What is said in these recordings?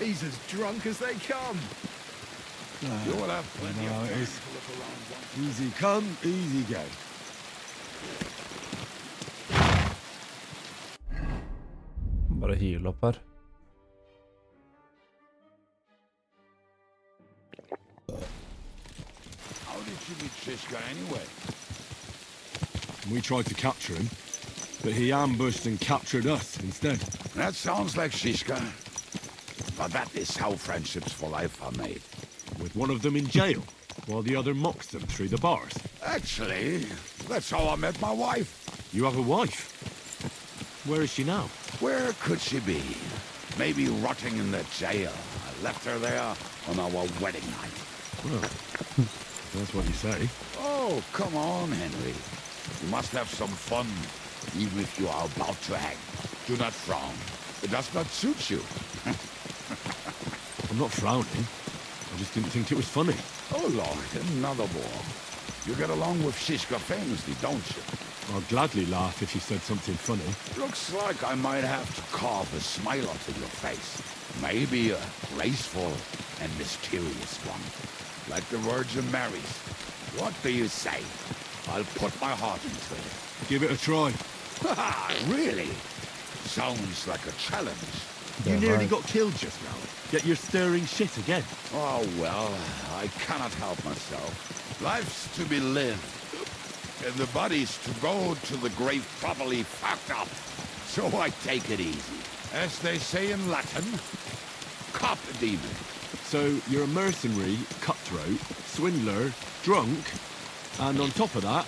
He's as drunk as they come. You will have plenty of time it's to look around once. easy come, easy go. Bare heal opp her. How did you meet Shishka anyway? We tried to capture him, but he ambushed and captured us instead. That sounds like Shishka. But that is how friendships for life are made. With one of them in jail, while the other mocks them through the bars. Actually, that's how I met my wife. You have a wife? Where is she now? Where could she be? Maybe rotting in the jail. I left her there on our wedding night. Well, that's what you say. Oh, come on, Henry. You must have some fun, even if you are about to hang. Do not frown. It does not suit you. I'm not frowning. I just didn't think it was funny. Oh, Lord, another war. You get along with Shishka famously, don't you? I'd gladly laugh if you said something funny. Looks like I might have to carve a smile onto your face. Maybe a graceful and mysterious one. Like the Virgin Mary's. What do you say? I'll put my heart into it. Give it a try. Really? Sounds like a challenge. You nearly got killed just now. Yet you're stirring shit again. Oh, well, I cannot help myself. Life's to be lived. And the body's to go to the grave properly fucked up. So I take it easy. As they say in Latin, cop a demon. So you're a mercenary, cutthroat, swindler, drunk, and on top of that,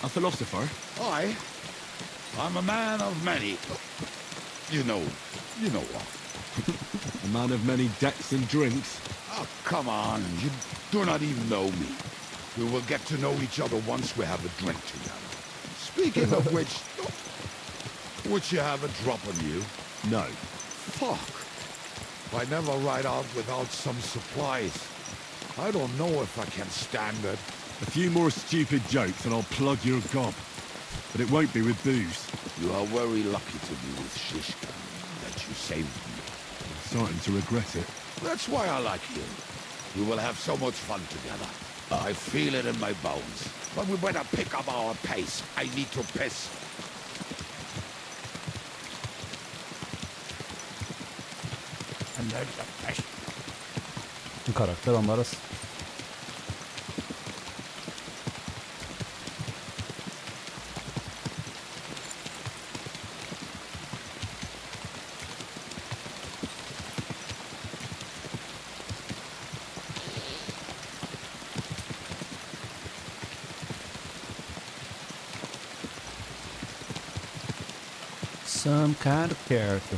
a philosopher. I'm a man of many... You know what. A man of many decks and drinks. Oh, come on. You do not even know me. We will get to know each other once we have a drink together. Speaking of which, would you have a drop on you? No. Fuck. I never ride out without some supplies. I don't know if I can stand it. A few more stupid jokes and I'll plug your gob. But it won't be with booze. You are very lucky to be with Shishka, that you saved me. I'm starting to regret it. That's why I like you. We will have so much fun together. I feel it in my bones. But we better pick up our pace. I need to piss. And there's a piss. En karakter han der, ass. Some kind of character.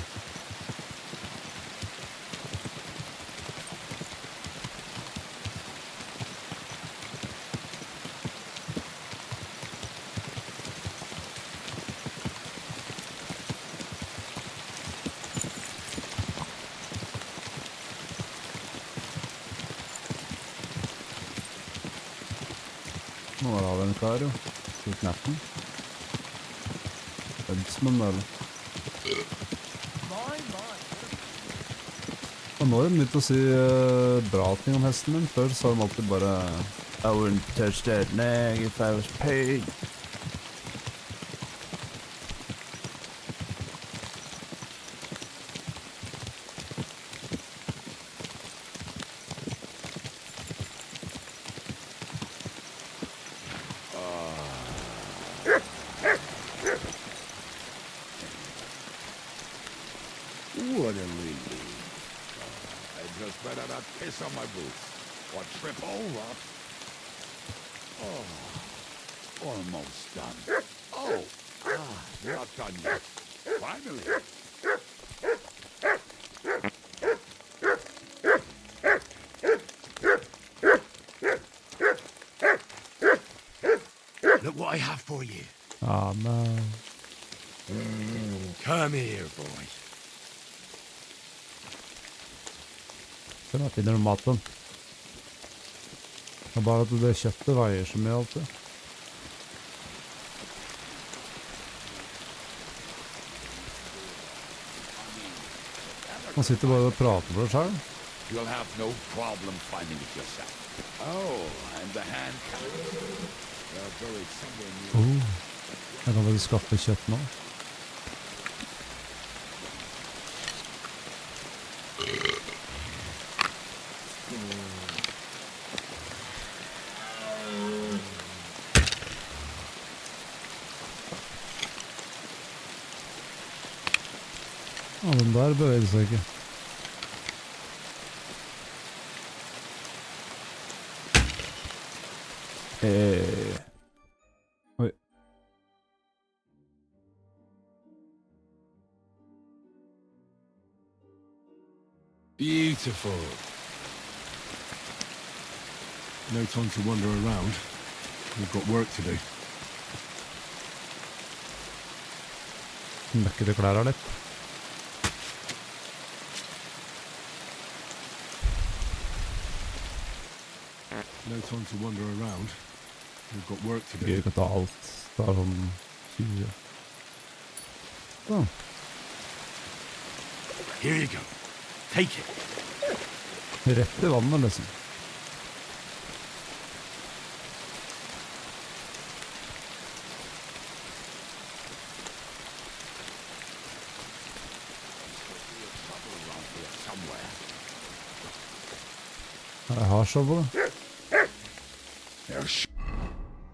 Nå var det en kar, jo. Tok natten. Ødsmann, eller? Og nå har de begynt å si bra ting om hesten min. Før så har de alltid bare I wouldn't touch that nag if I was paid. Wouldn't really. I just better not piss on my boots or trip over. Oh, almost done. Oh, not done yet. Finally. Look what I have for you. Ah, men... Come here, boy. Se da finner du maten. Det er bare at det kjøttet veier så mye alltid. Han sitter bare og prater for seg. You'll have no problem finding it yourself. Oh, and the hand cannons. They're buried somewhere near. Jeg kan faktisk skaffe kjøtt nå. Ja, den der beveger seg ikke. Oi. Beautiful. No time to wander around. We've got work to do. Møkker det klær litt. No time to wander around. We've got work to do. Jeg kan ta alt. Det sånn 20. Sånn. Here you go. Take it. Rett i vannet, liksom. Jeg har shovel.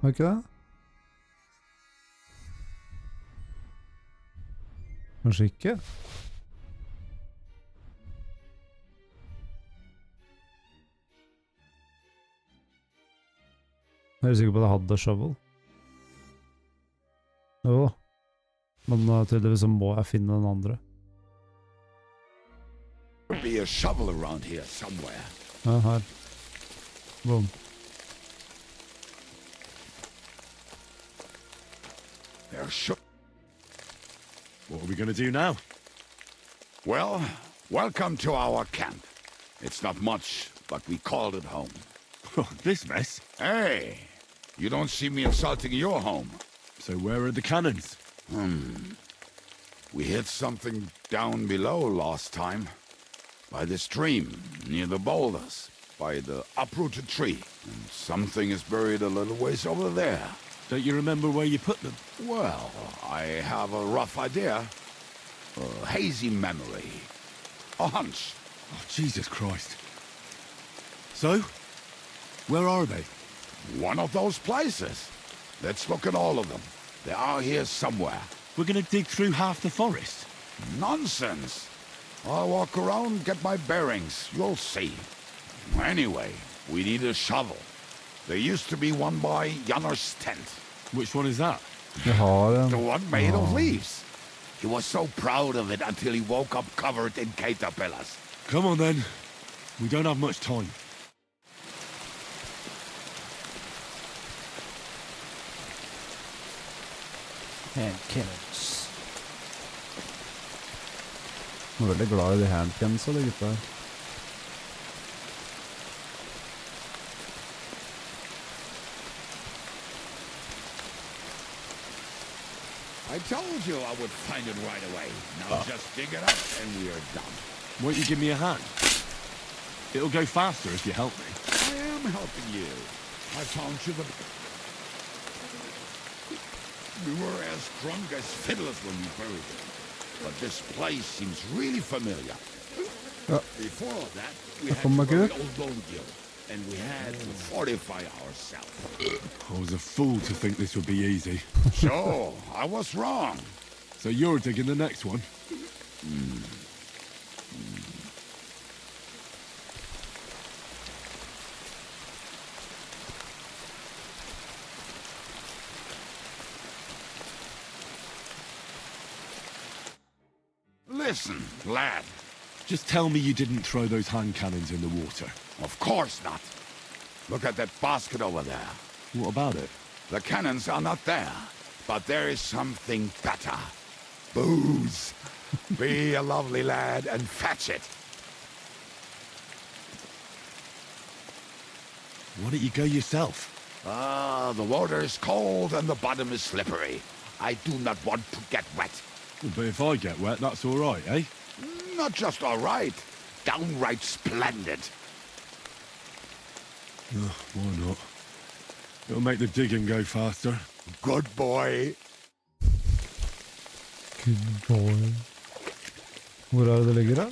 Var ikke det? Kanskje ikke? Jeg er sikker på at jeg hadde shovel. Jo da. Men tydeligvis så må jeg finne den andre. There'll be a shovel around here somewhere. Ja, her. Boom. What are we going to do now? Well, welcome to our camp. It's not much, but we called it home. This mess? Hey, you don't see me insulting your home. So where are the cannons? We hit something down below last time. By the stream, near the boulders, by the uprooted tree. And something is buried a little ways over there. Don't you remember where you put them? Well, I have a rough idea. A hazy memory. A hunch. Oh, Jesus Christ. So? Where are they? One of those places. Let's look at all of them. They are here somewhere. We're going to dig through half the forest. Nonsense. I'll walk around, get my bearings. You'll see. Anyway, we need a shovel. There used to be one by Janner's tent. Which one is that? Jeg har en. The one made of leaves. He was so proud of it until he woke up covered in caterpillars. Come on then. We don't have much time. Hand cannons. Jeg er veldig glad i de hand cannons og de gutta her. I told you I would find it right away. Now just dig it up and we are done. Won't you give me a hand? It'll go faster if you help me. I am helping you. I found you the... We were as drunk as fiddlers when we buried it. But this place seems really familiar. Before that, we had to bury old Lone Gill, and we had to fortify ourselves. I was a fool to think this would be easy. So, I was wrong. So you're digging the next one? Listen, lad. Just tell me you didn't throw those hand cannons in the water. Of course not. Look at that basket over there. What about it? The cannons are not there, but there is something better. Booze. Be a lovely lad and fetch it. Why don't you go yourself? The water is cold and the bottom is slippery. I do not want to get wet. But if I get wet, that's all right, eh? Not just all right, downright splendid. Why not? It'll make the digging go faster. Good boy. Good boy. Hvor er det ligger da?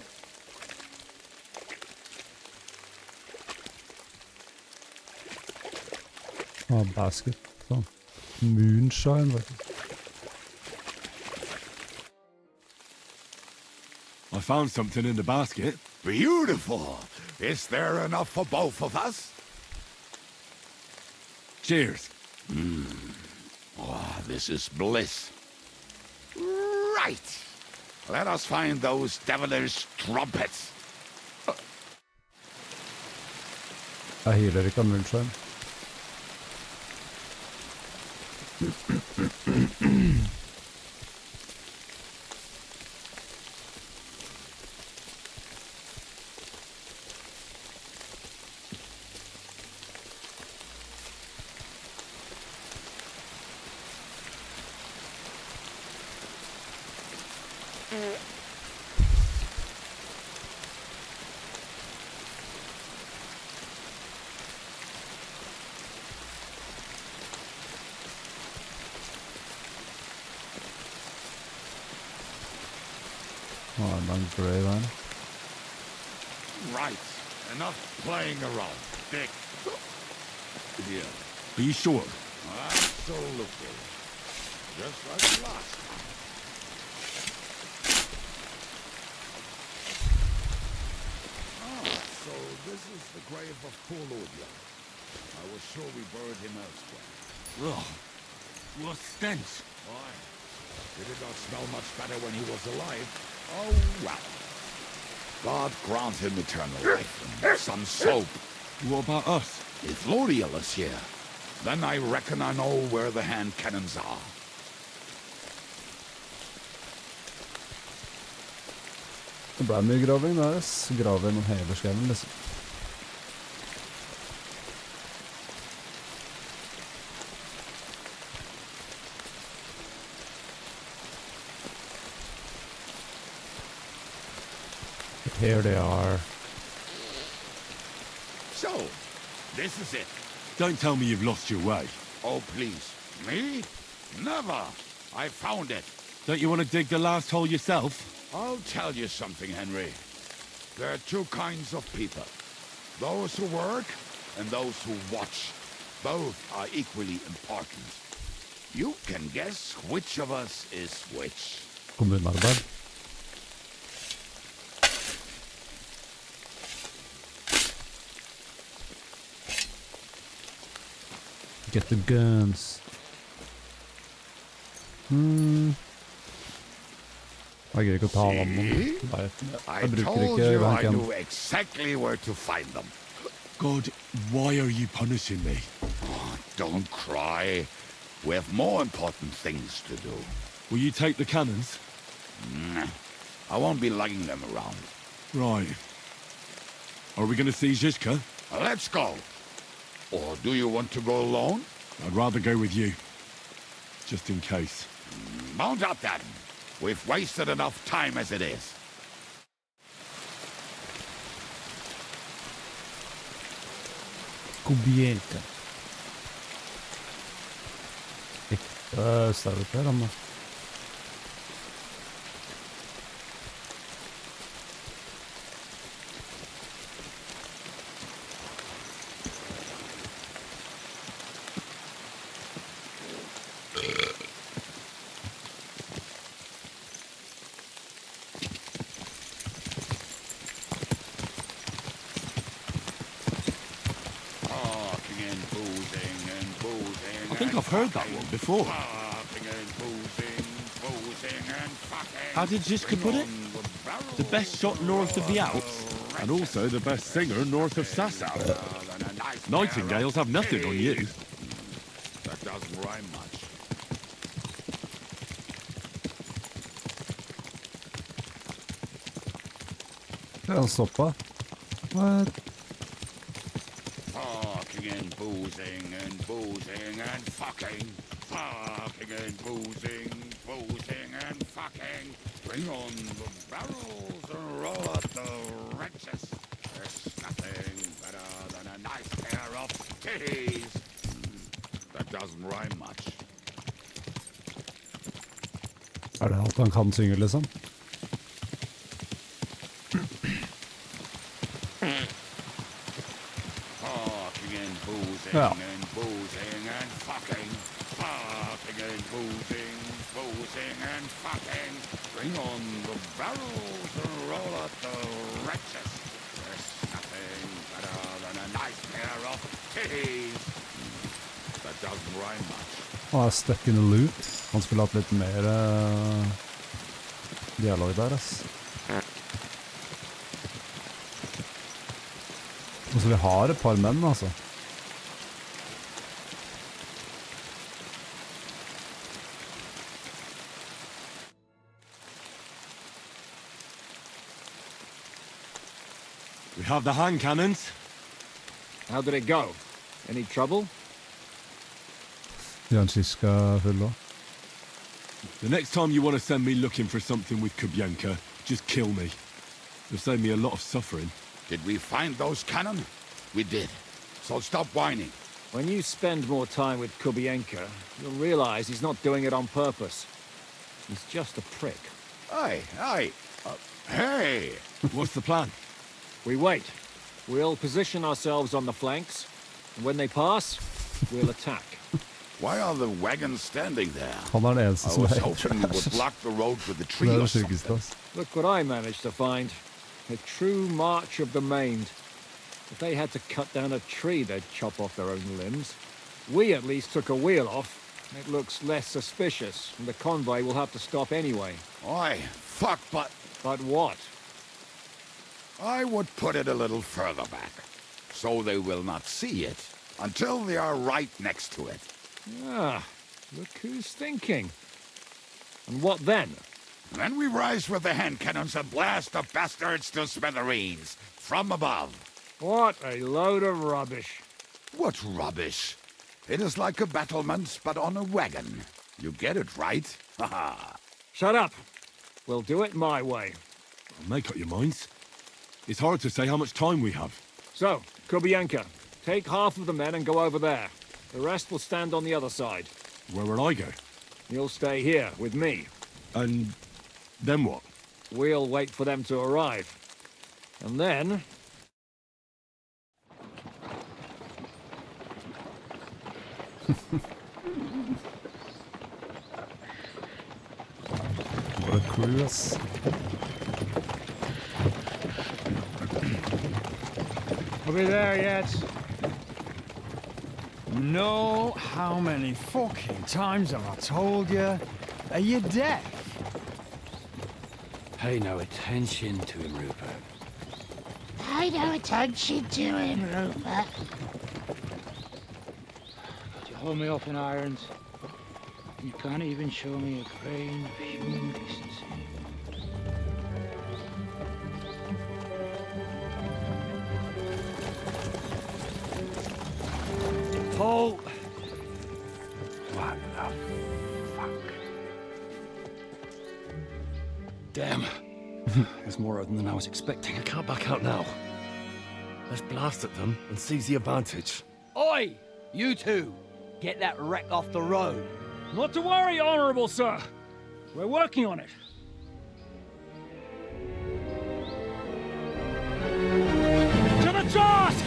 Basket. Sånn. Moonshine, vet du. I found something in the basket. Beautiful. Is there enough for both of us? Cheers. Oh, this is bliss. Right. Let us find those devilish trumpets. Jeg healer ikke av moonshine. Oh, I'm on grey one. Right. Enough playing around. Dick. Here. Are you sure? Absolutely. Just like last time. So this is the grave of poor Lodian. I was sure we buried him elsewhere. Ugh. What stench. Why? He did not smell much better when he was alive. Oh, well. God grant him eternal life and some soap. What about us? If Lodiel is here, then I reckon I know where the hand cannons are. Det ble mye graving der, graver noen hele skaven, liksom. Here they are. So, this is it. Don't tell me you've lost your way. Oh, please. Me? Never. I found it. Don't you want to dig the last hole yourself? I'll tell you something, Henry. There are two kinds of people. Those who work and those who watch. Both are equally important. You can guess which of us is which. Kommunearbeid. Get the guns. Jeg greier ikke å ta av dem. Nei, I jeg bruker told ikke you I banken. knew exactly where to find them. God, why are you punishing me? Oh, don't cry. We have more important things to do. Will you take the cannons? I won't be lugging them around. Right. Are we going to see Zizka? Let's go. Or do you want to go alone? I'd rather go with you. Just in case. Mount up then. We've wasted enough time as it is. Kubienka. Está det amma. I think I've heard that one before. How did Zizka put it? The best shot north of the Alps, and also the best singer north of Sasau. Nightingales have nothing on you. That doesn't rhyme much. Den stoppa. What? Talking and boozing and fucking. fucking and boozing, boozing and fucking. Bring on the barrels and roll out the wrenches. There's nothing better than a nice pair of titties. That doesn't rhyme much. Er det alt han kan synge, liksom? Fucking and boozing Ja. and boozing and fucking. Fucking and boozing, boozing and fucking. Bring on the barrels and roll out the wrenches. There's nothing better than a nice pair of titties. That doesn't rhyme much. Han er stuck in a loop. Han skulle hatt litt mer dialog der, ass. Altså, vi har et par menn, altså. We have the hand cannons. How did it go? Any trouble? De har en kiska full da. The next time you want to send me looking for something with Kubyanka, just kill me. It'll save me a lot of suffering. Did we find those cannon? We did. So stop whining. When you spend more time with Kubienka, you'll realize he's not doing it on purpose. He's just a prick. Hey. Hey! What's the plan? We wait. We'll position ourselves on the flanks, and when they pass, we'll attack. Why are the wagons standing there? Han er den eneste I som was er hoping we would block the road with a Det tree er or det something. sykeste, ass. Look what I managed to find. A true march of the maimed. If they had to cut down a tree, they'd chop off their own limbs. We at least took a wheel off. It looks less suspicious, and the convoy will have to stop anyway. Oi, fuck, but But what? I would put it a little further back, so they will not see it until they are right next to it. Ah, look who's thinking. And what then? Then we rise with the hand cannons and blast the bastards to smithereens from above. What a load of rubbish. What rubbish! It is like a battlement, but on a wagon. You get it, right? Haha. Shut up. We'll do it my way. Make up your minds. It's hard to say how much time we have. So, Kubienka, take half of the men and go over there. The rest will stand on the other side. Where will I go? You'll stay here with me. And then what? We'll wait for them to arrive. And then... What a crew, ass. Are we there yet? No, how many fucking times have I told you? Are you deaf? Pay no attention to him, Rupert. Pay no attention to him, Rupert. You hold me up in irons, and you can't even show me a grain of human decency. Paul! What the fuck? Damn. There's more of them than I was expecting. I can't back out now. Let's blast at them and seize the advantage. Oi! You two! Get that wreck off the road. Not to worry, Honorable Sir. We're working on it. To the task!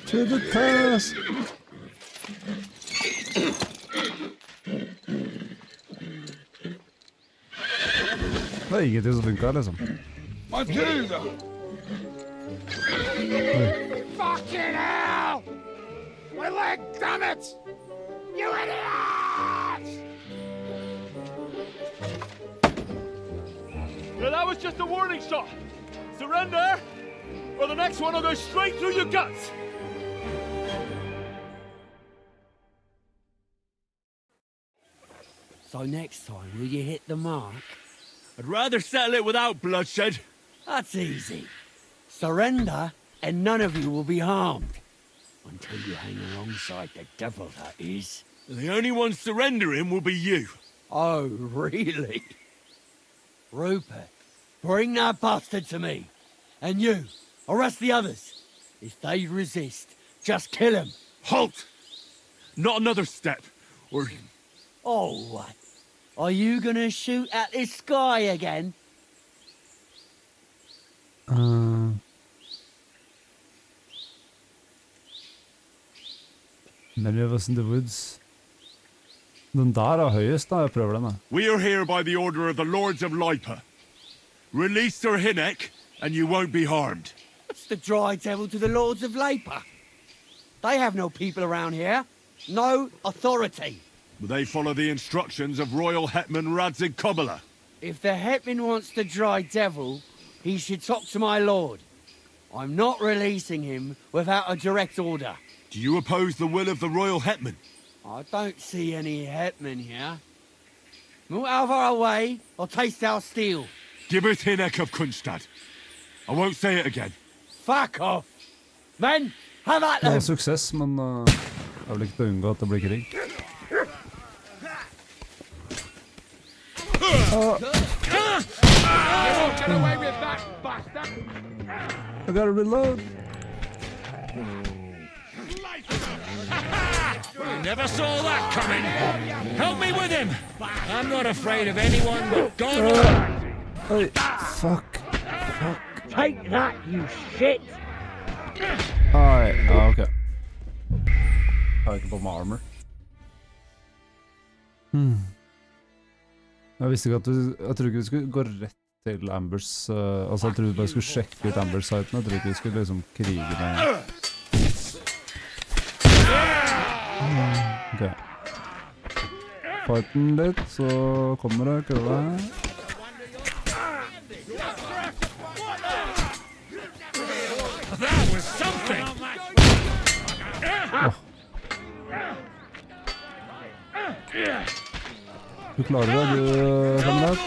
To the task! Det er ingenting som funker, liksom. Matilda! Fucking hell! My leg, damn it! You idiots! Yeah, that was just a warning shot. Surrender, or the next one will go straight through your guts. So next time, will you hit the mark? I'd rather settle it without bloodshed. That's easy. Surrender, and none of you will be harmed. Until you hang alongside the devil, that is. The only one surrendering will be you. Oh, really? Rupert, bring that bastard to me. And you, arrest the others. If they resist, just kill them. Halt! Not another step, or... Oh, what? Are you gonna shoot at this sky again? Many of us in the woods. Den der høyest, da. Jeg prøver den, da. We are here by the order of the Lords of Lipa. Release Sir Hinnek, and you won't be harmed. What's the dry devil to the Lords of Labour? They have no people around here. No authority. They follow the instructions of Royal Hetman Radzig Kobyla. If the Hetman wants the dry devil, he should talk to my lord. I'm not releasing him without a direct order. Do you oppose the will of the Royal Hetman? I don't see any Hetman here. Move out of our way, or taste our steel. Gibbet Hinnek of Kunstad. I won't say it again. Fuck off! Men, have at Det var them! suksess, men det er vel ikke til å unngå at det blir krig. I gotta reload. Never saw that coming. Help me with him. I'm not afraid of anyone but God. Oi, fuck. Take that, you shit! Ai, ja, ok. Jeg har ikke på meg armor. Jeg visste ikke at jeg tror ikke vi skulle gå rett til Ambers, altså jeg trodde vi bare skulle sjekke ut Ambers-sitene, jeg tror ikke vi skulle liksom krige med... Ok. Fighten litt, så kommer det, kølle. That was something. Du klarer det, du, kamerat.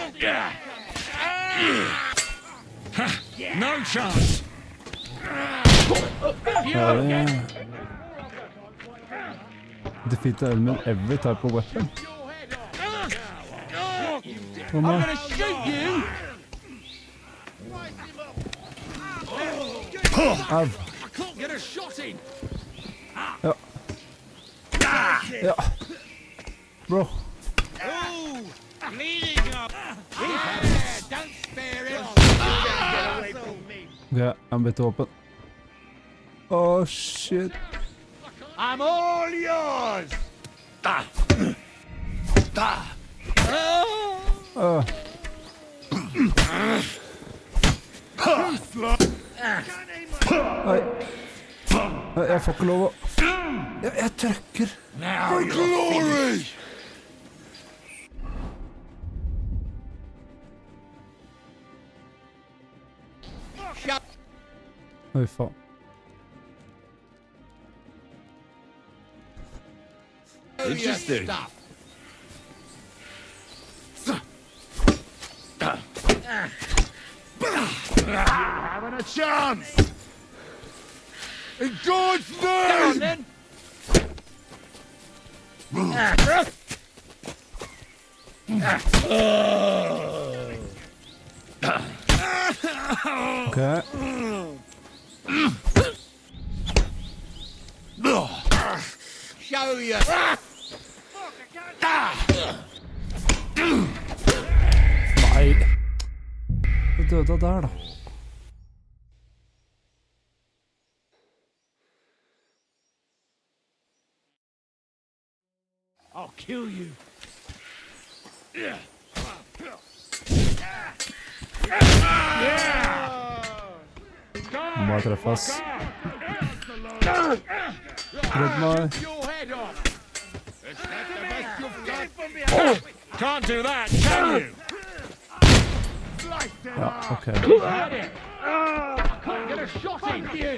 No chance. Defeat the enemy with every type of weapon. I'm gonna shoot you! Au. I can't get a shot in. Ja. Ja. Bro. Ok, han bytter våpen. Oh, shit. I'm all yours! Oi. Jeg får ikke lov å... Jeg trykker. For glory! Oi, faen. Interesting. Having a chance! In God's name! Then. Ok. Show you! Nei. Du døde der, da. I'll kill you. Nå må jeg treffe, ass. Redd meg. Can't do that, can you? Ja, ok. Can't get a shot in you.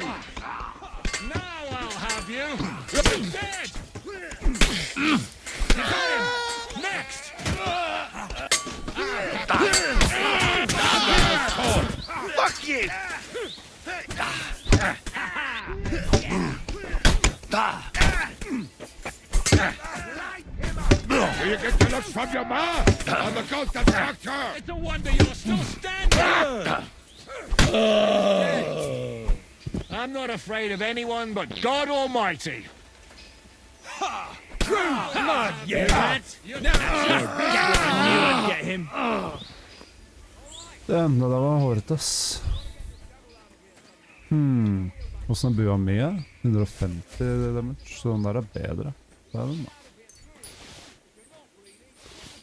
Now I'll have you. You're dead. Got him. Next. Fuck Do you get the looks from your ma? Or the ghost that attacked her? It's a wonder you're still standing! I'm not afraid of anyone but God Almighty. Not yet. Get him. Det var håret, ass. Hvordan er bua mi? 150 damage, så den der er bedre. Det er den da.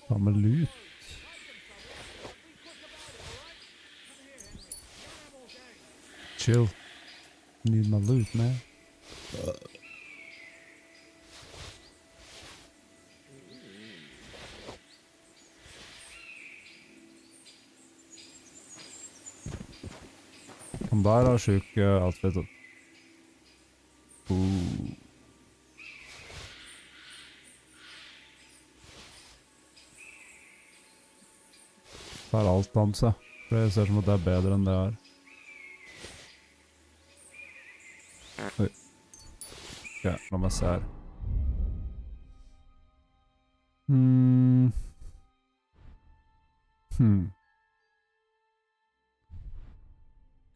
Hva med loot? Chill. Need my loot, man. Han der har sjuk outfit. Det er alt han seg. Det ser som at det er bedre enn det er. Oi. Ok, la meg se her.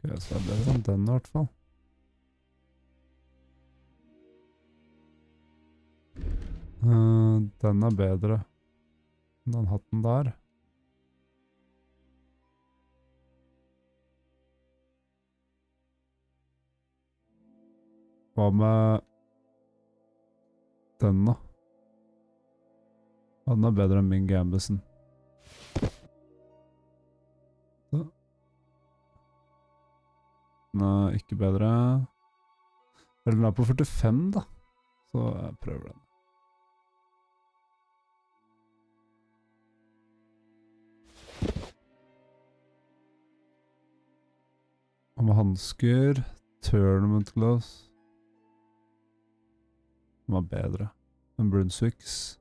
Ok, så er det bedre enn den i hvert fall. Den er bedre enn den hatten der. Hva med den da? Den er bedre enn min Gambison. Den er ikke bedre. Eller den er på 45 da. Så jeg prøver den. Og med handsker, tournament gloves. Den var bedre enn Brunswicks.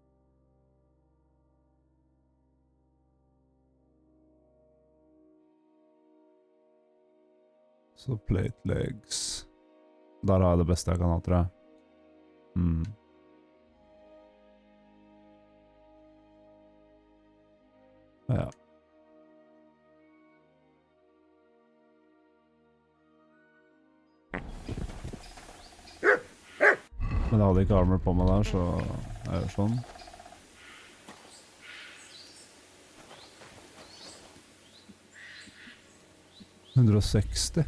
Så plate legs. Der har jeg det beste jeg kan ha, tror jeg. Ja. Men jeg hadde ikke armor på meg der, så jeg gjør sånn. $160.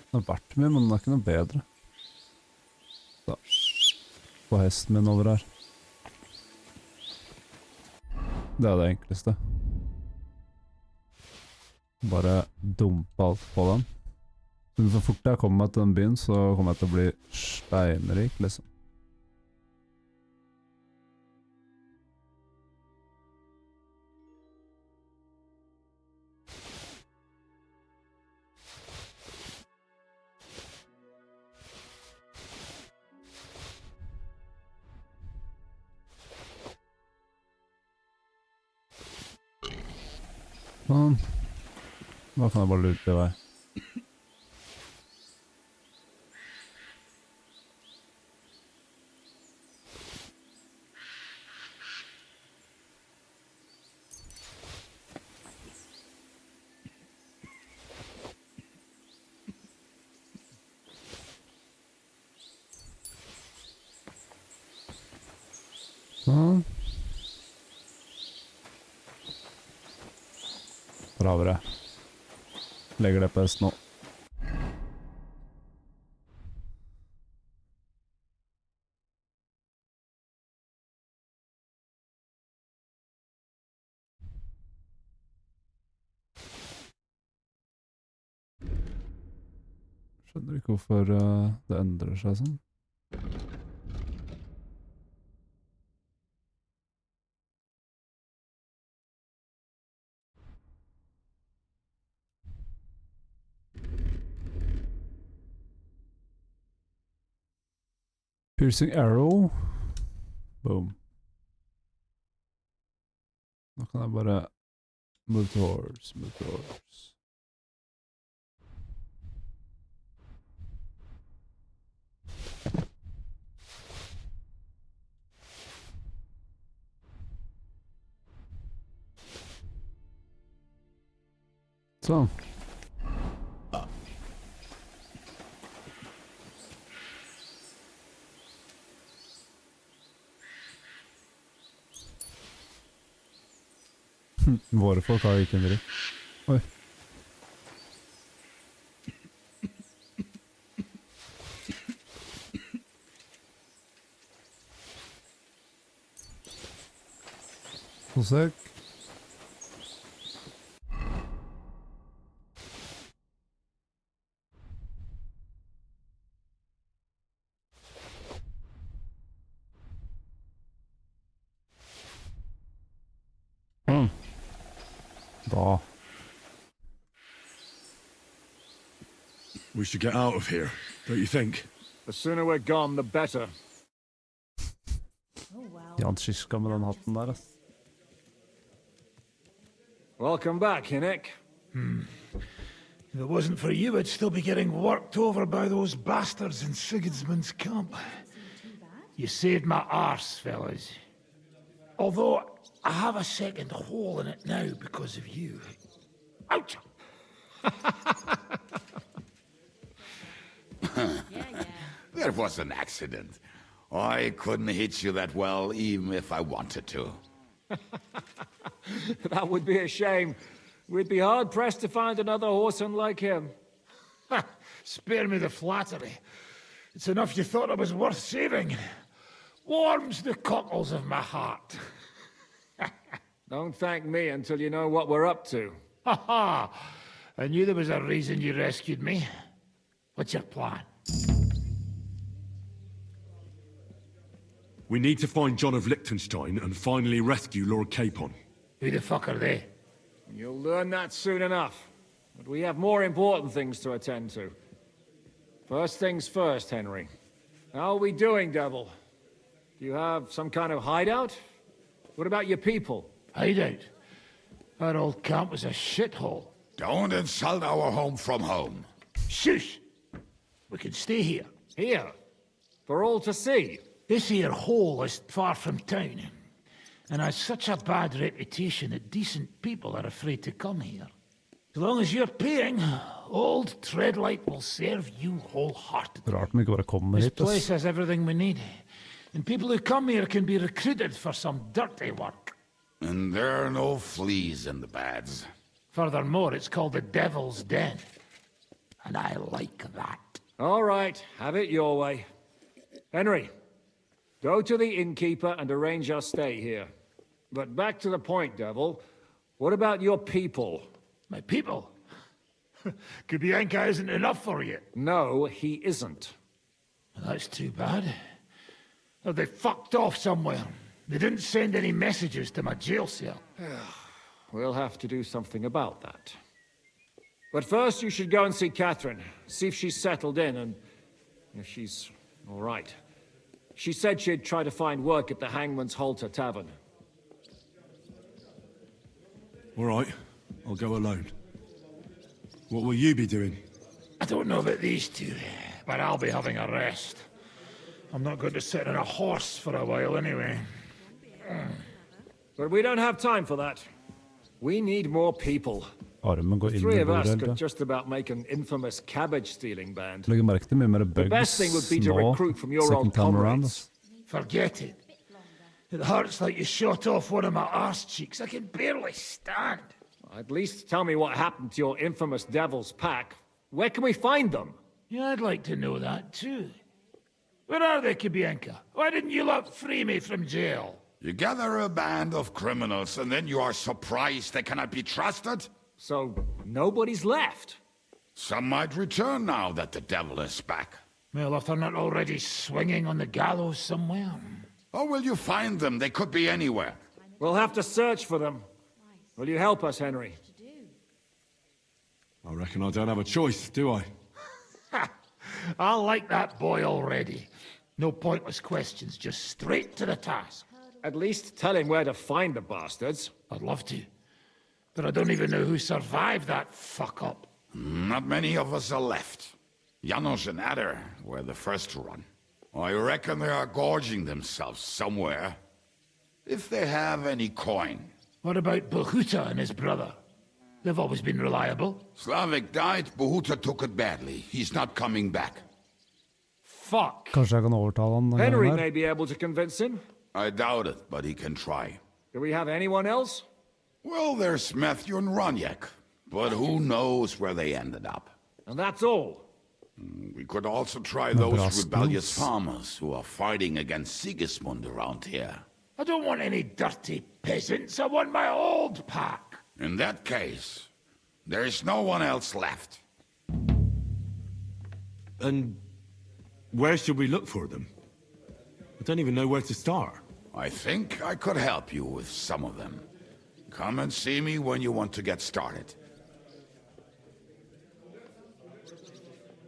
Den har vært mye, men den er ikke noe bedre. Da. Få hesten min over her. Det er det enkleste. Bare dumpe alt på den. Men så fort jeg kommer meg til den byen, så kommer jeg til å bli steinrik, liksom. Sånn. Da kan jeg bare lure til vei. Sånn. Bravere. Legger det på hesten nå. Skjønner ikke hvorfor det endrer seg sånn. Piercing arrow. Boom. Nå kan jeg bare move to horse, move to horse. Sånn. Våre folk har ikke en dritt. Oi. Forsøk. Da. We should get out of here, don't you think? The sooner we're gone, the better. Jan Skiska med den hatten der, ass. Welcome back, Hinnick. If it wasn't for you, I'd still be getting worked over by those bastards in Sigismund's camp. You saved my arse, fellas. Although, I have a second hole in it now because of you. Ouch! That was an accident. I couldn't hit you that well, even if I wanted to. That would be a shame. We'd be hard-pressed to find another horseman like him. Spare me the flattery. It's enough you thought it was worth saving. Warms the cockles of my heart. Don't thank me until you know what we're up to. Ha ha! I knew there was a reason you rescued me. What's your plan? We need to find John of Liechtenstein and finally rescue Lord Capon. Who the fuck are they? You'll learn that soon enough. But we have more important things to attend to. First things first, Henry. How are we doing, Devil? Do you have some kind of hideout? What about your people? Hideout? Our old camp was a shithole. Don't insult our home from home. Shush! We can stay here. Here? For all to see? This here hole is far from town, and has such a bad reputation that decent people are afraid to come here. As long as you're paying, old Treadlight will serve you wholeheartedly. Rart de ikke bare kommer This hit, place ass. has everything we need, and people who come here can be recruited for some dirty work. And there are no fleas in the beds. Furthermore, it's called the Devil's Den, and I like that. All right, have it your way. Henry, go to the innkeeper and arrange our stay here. But back to the point, Devil. What about your people? My people? Kubienka isn't enough for you. No, he isn't. That's too bad. Oh, they fucked off somewhere. They didn't send any messages to my jail cell. We'll have to do something about that. But first, you should go and see Catherine. See if she's settled in and if she's all right. She said she'd try to find work at the Hangman's Halter Tavern. All right, I'll go alone. What will you be doing? I don't know about these two, but I'll be having a rest. I'm not going to sit on a horse for a while anyway. But we don't have time for that. We need more people. Armen går inn Three i of us bordet. could just about make an infamous cabbage-stealing band. Legger merke til mye mer bugs best thing would be to nå, recruit from your second old time around, comrades. ass. Forget it. It hurts like you shot off one of my arse cheeks. I can barely stand. At least tell me what happened to your infamous Devil's Pack. Where can we find them? Yeah, I'd like to know that too. Where are they, Kubienka? Why didn't you lot free me from jail? You gather a band of criminals and then you are surprised they cannot be trusted? So, nobody's left. Some might return now that the devil is back. Well, if they're not already swinging on the gallows somewhere. How will you find them? They could be anywhere. We'll have to search for them. Will you help us, Henry? I reckon I don't have a choice, do I? I like that boy already. No pointless questions, just straight to the task. At least tell him where to find the bastards. I'd love to. But I don't even know who survived that fuck-up. Not many of us are left. Janos and Adder were the first to run. I reckon they are gorging themselves somewhere. If they have any coin. What about Bohuta and his brother? They've always been reliable. Slavik died, Bohuta took it badly. He's not coming back. Fuck. Kanskje jeg kan overtale han den Henry gangen may her. be able to convince him. I doubt it, but he can try. Do we have anyone else? Well, there's Matthew and Roniek, but who knows where they ended up. And that's all. We could also try No, but those our rebellious skills. farmers who are fighting against Sigismund around here. I don't want any dirty peasants. I want my old pack. In that case, there's no one else left. And where should we look for them? I don't even know where to start. I think I could help you with some of them. Come and see me when you want to get started.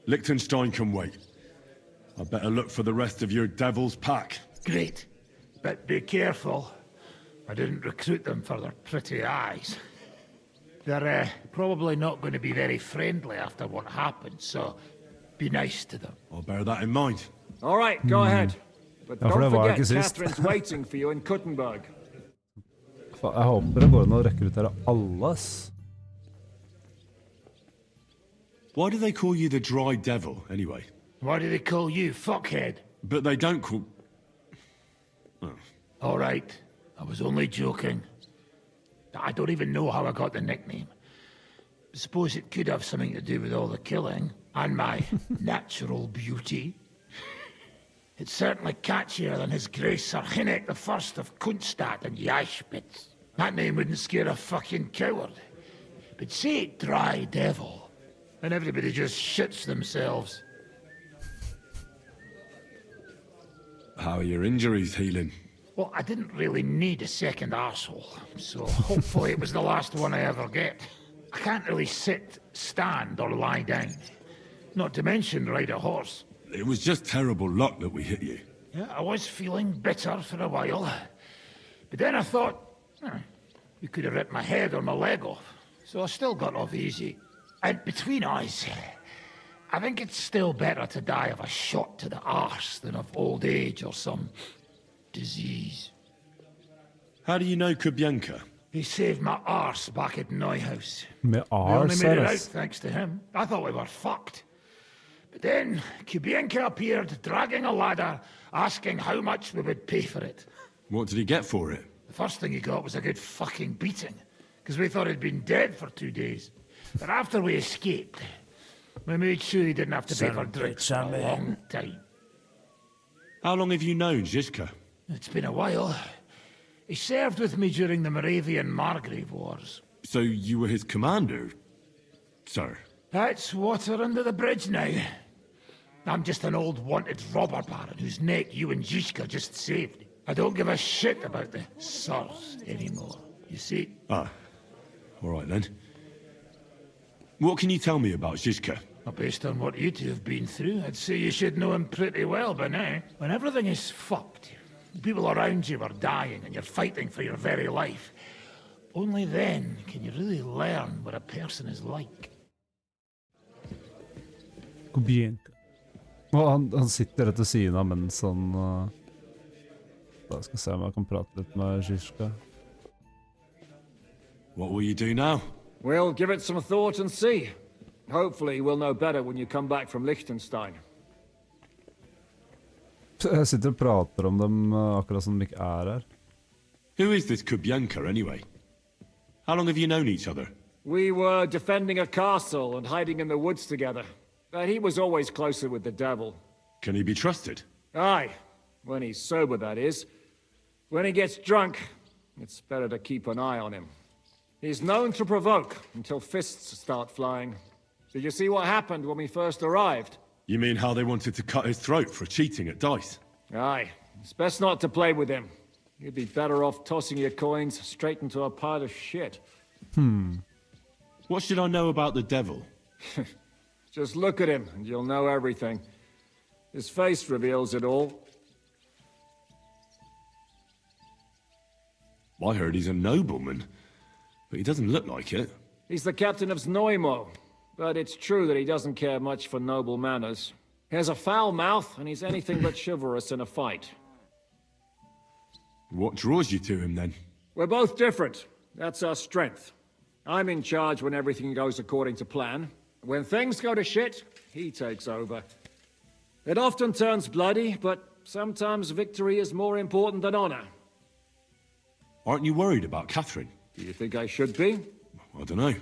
Liechtenstein can wait. I better look for the rest of your devil's pack. Great. But be careful. I didn't recruit them for their pretty eyes. They're probably not going to be very friendly after what happened, so be nice to them. I'll bear that in mind. All right, go ahead. But Ja, for don't det var forget ikke sist. Catherine's waiting for you in Kuttenberg. Jeg håper det går an å rekruttere alle, ass. Why do they call you the Dry Devil, anyway? Why do they call you fuckhead? But they don't call... All right. I was only joking. I don't even know how I got the nickname. Suppose it could have something to do with all the killing and my natural beauty. It's certainly catchier than His Grace Sir Hinnek the First of Kunststadt and Jaspitz. That name wouldn't scare a fucking coward. But say it Dry Devil, and everybody just shits themselves. How are your injuries healing? Well, I didn't really need a second arsehole, so hopefully it was the last one I ever get. I can't really sit, stand, or lie down. Not to mention ride a horse. It was just terrible luck that we hit you. Yeah, I was feeling bitter for a while. But then I thought, you could have ripped my head or my leg off. So I still got off easy. And between us, I think it's still better to die of a shot to the arse than of old age or some disease. How do you know Kubienka? He saved my arse back at Neuhaus. Med I only ars made her, it out ass. thanks to him. I thought we were fucked. But then Kubienka appeared, dragging a ladder, asking how much we would pay for it. What did he get for it? The first thing he got was a good fucking beating, because we thought he'd been dead for 2 days. But after we escaped, we made sure he didn't have to pay for drinks for a long time. How long have you known Zizka? It's been a while. He served with me during the Moravian-Margrave Wars. So you were his commander, sir? That's water under the bridge now. I'm just an old wanted robber baron whose neck you and Zizka just saved. I don't give a shit about the sirs anymore, you see? Ah, all right then. What can you tell me about Zizka? Well, based on what you two have been through, I'd say you should know him pretty well by now. When everything is fucked, the people around you are dying and you're fighting for your very life. Only then can you really learn what a person is like. Kubienka. Og han sitter rett ved siden av mens han... Da skal jeg se om jeg kan prate litt med Zizka. What will you do now? We'll give it some thought and see. Hopefully we'll know better when you come back from Liechtenstein. Jeg sitter og prater om dem akkurat som de ikke er her. Who is this Kubienka, anyway? How long have you known each other? We were defending a castle and hiding in the woods together. But he was always closer with the devil. Can he be trusted? Aye. When he's sober, that is. When he gets drunk, it's better to keep an eye on him. He's known to provoke until fists start flying. Did you see what happened when we first arrived? You mean how they wanted to cut his throat for cheating at dice? Aye. It's best not to play with him. You'd be better off tossing your coins straight into a pile of shit. What should I know about the devil? Just look at him, and you'll know everything. His face reveals it all. I heard he's a nobleman, but he doesn't look like it. He's the captain of Znojmo, but it's true that he doesn't care much for noble manners. He has a foul mouth, and he's anything but chivalrous in a fight. What draws you to him, then? We're both different. That's our strength. I'm in charge when everything goes according to plan. When things go to shit, he takes over. It often turns bloody, but sometimes victory is more important than honor. Aren't you worried about Catherine? Do you think I should be? I don't know.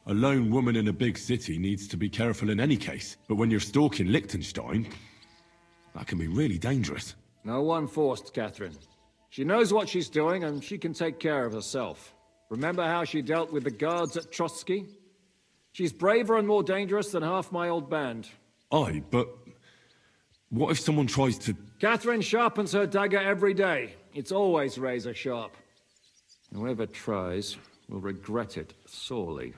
A lone woman in a big city needs to be careful in any case. But when you're stalking Liechtenstein, that can be really dangerous. No one forced Catherine. She knows what she's doing, and she can take care of herself. Remember how she dealt with the guards at Trotsky? She's braver and more dangerous than half my old band. Aye, but what if someone tries to... Catherine sharpens her dagger every day. It's always razor sharp. Whoever tries will regret it sorely.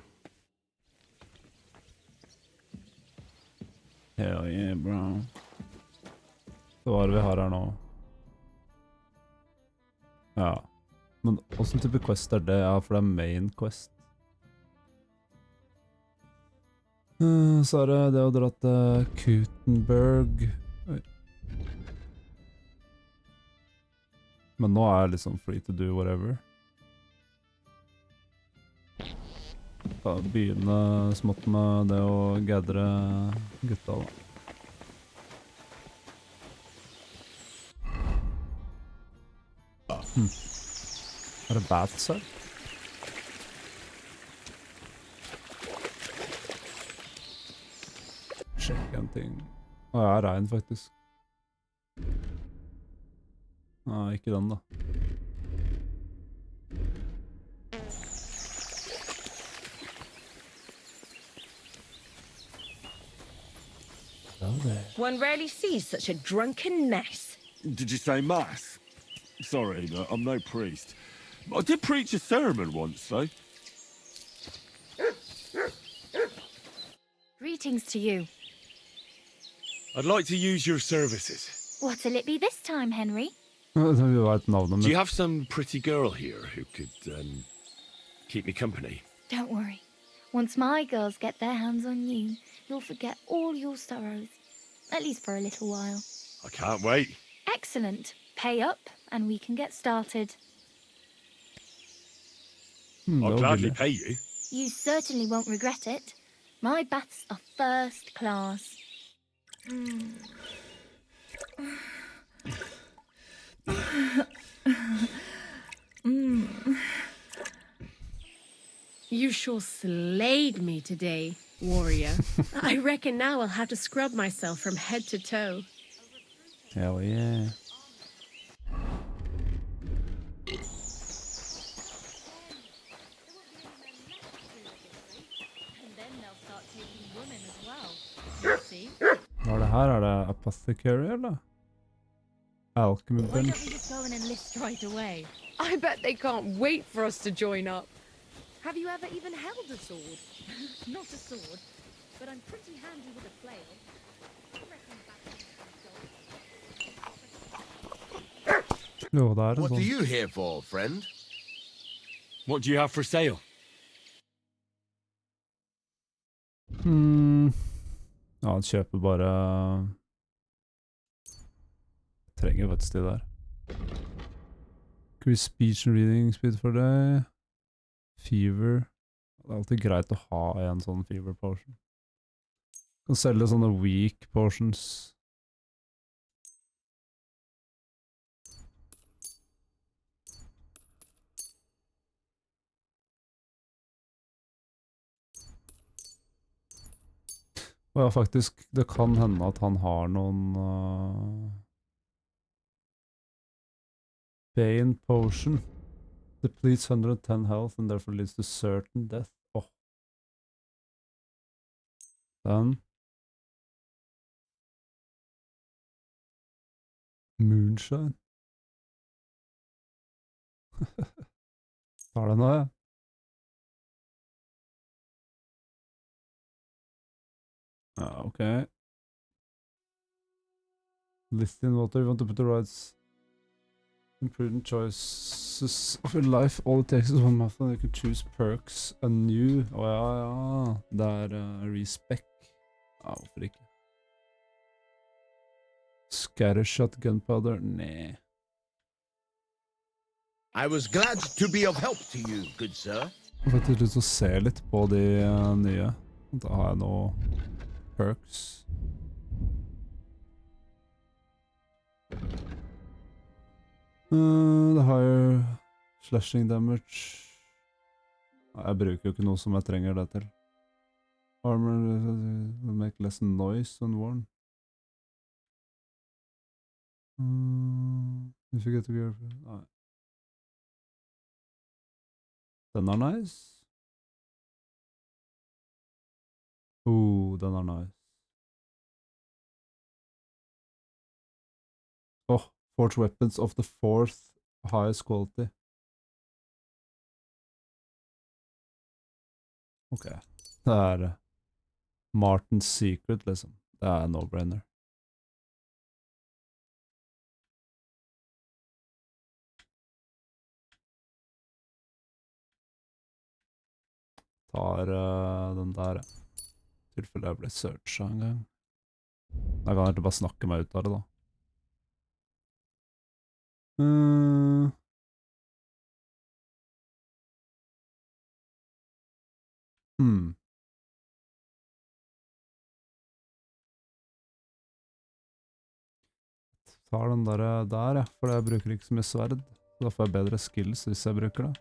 Hell yeah, bro. Hva er det vi har her nå? Ja. Men hvordan type quest er det? Ja, for det er main quest. Så er det å dra til Kutenberg. Oi. Men nå er jeg liksom free to do whatever. Da begynne smått med det å gaddre gutta da. Er det bats her? Sjekk en ting. Å, jeg er regn faktisk. Nei, ikke den da. One rarely sees such a drunken mess. Did you say mass? Sorry, no, I'm no priest. I did preach a sermon once, though. Greetings to you. I'd like to use your services. What'll it be this time, Henry? Do you have some pretty girl here who could, keep me company? Don't worry. Once my girls get their hands on you, you'll forget all your sorrows. At least for a little while. I can't wait. Excellent. Pay up, and we can get started. I'll gladly pay you. You certainly won't regret it. My baths are first class. You sure slayed me today, warrior. I reckon now I'll have to scrub myself from head to toe. Hell yeah. Hva er det her? Er det Apothecary, eller? Alchemy Why don't we we bench? just go and enlist right away? I bet they can't wait for us to join up. Have you ever even held a sword? Not a sword, but I'm pretty handy with a flail. I reckon Jo, det er en What are sånn. you here for, friend? What do you have for sale? Ja, han kjøper bare... Jeg trenger faktisk de der. Increase speech and reading speed for deg. Fever. Det er alltid greit å ha en sånn fever potion. Kan selge sånne weak potions. Og ja, faktisk, det kan hende at han har noen... Bane potion. Depletes 110 health and therefore leads to certain death. Åh. Den. Moonshine. Tar det nå, ja. Ja, ok. Lithium water, you want to put the right imprudent choices of your life. All it takes is one mouth and you can choose perks anew. Ja. Det respec. Ja, hvorfor ikke? Scattershot gunpowder? Nej. I was glad to be of help to you, good sir. Jeg har faktisk lyst til å se litt på de nye. Da har jeg nå perks. The higher slashing damage. Jeg bruker jo ikke noe som jeg trenger det til. Armor will make less noise when worn. If you get to gear... Nei. Den nice. Den nice. Forged weapons of the 4th highest quality. Ok. Det Martin's Secret, liksom. Det no-brainer. Tar den der, I tilfelle jeg blir searchet en gang. Da kan jeg egentlig bare snakke meg ut av det, da. Tar den der, ja, for jeg bruker ikke så mye sverd. Så da får jeg bedre skills hvis jeg bruker det.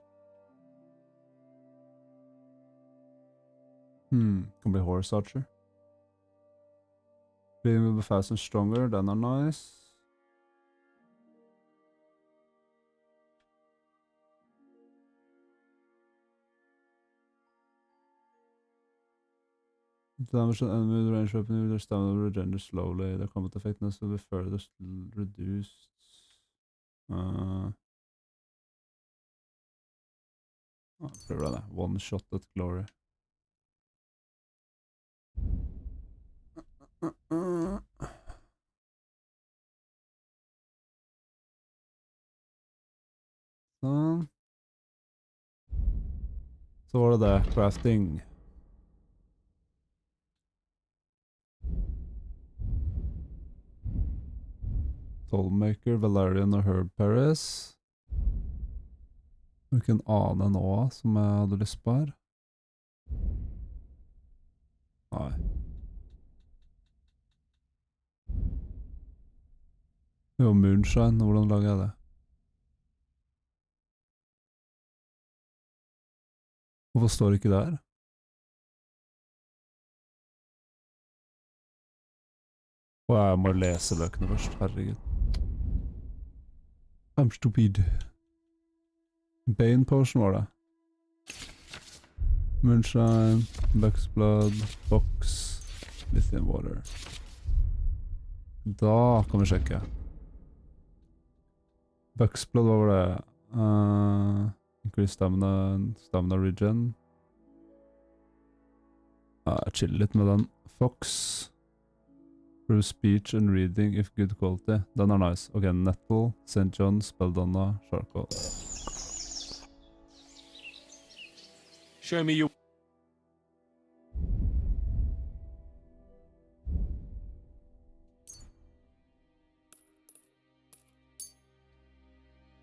Kan bli Horse Archer. Being will be fast and stronger, den nice. Damage an enemy with range weapon with their stamina will regenerate slowly. The combat effectiveness will be further reduced. Prøver det. One shot at glory. Sånn. Så var det crafting. Tollmaker, Valerian og Herb Paris. Hvilken annen nå som jeg hadde lyst på her? Nei. Jo, Moonshine, hvordan lager jeg det? Hvorfor står det ikke der? Og jeg må lese bøkene først, herregud. I'm stupid. Bane Potion var det. Moonshine, Buck's Blood, Box, Lithium Water. Da kan vi sjekke. Buck's Blood, hva var det? Increase stamina regen. Jeg chiller litt med den. Fox. Through speech and reading if good quality. Den nice. Ok, Nettle, St. John's, Belladonna, Charcoal. Show me your...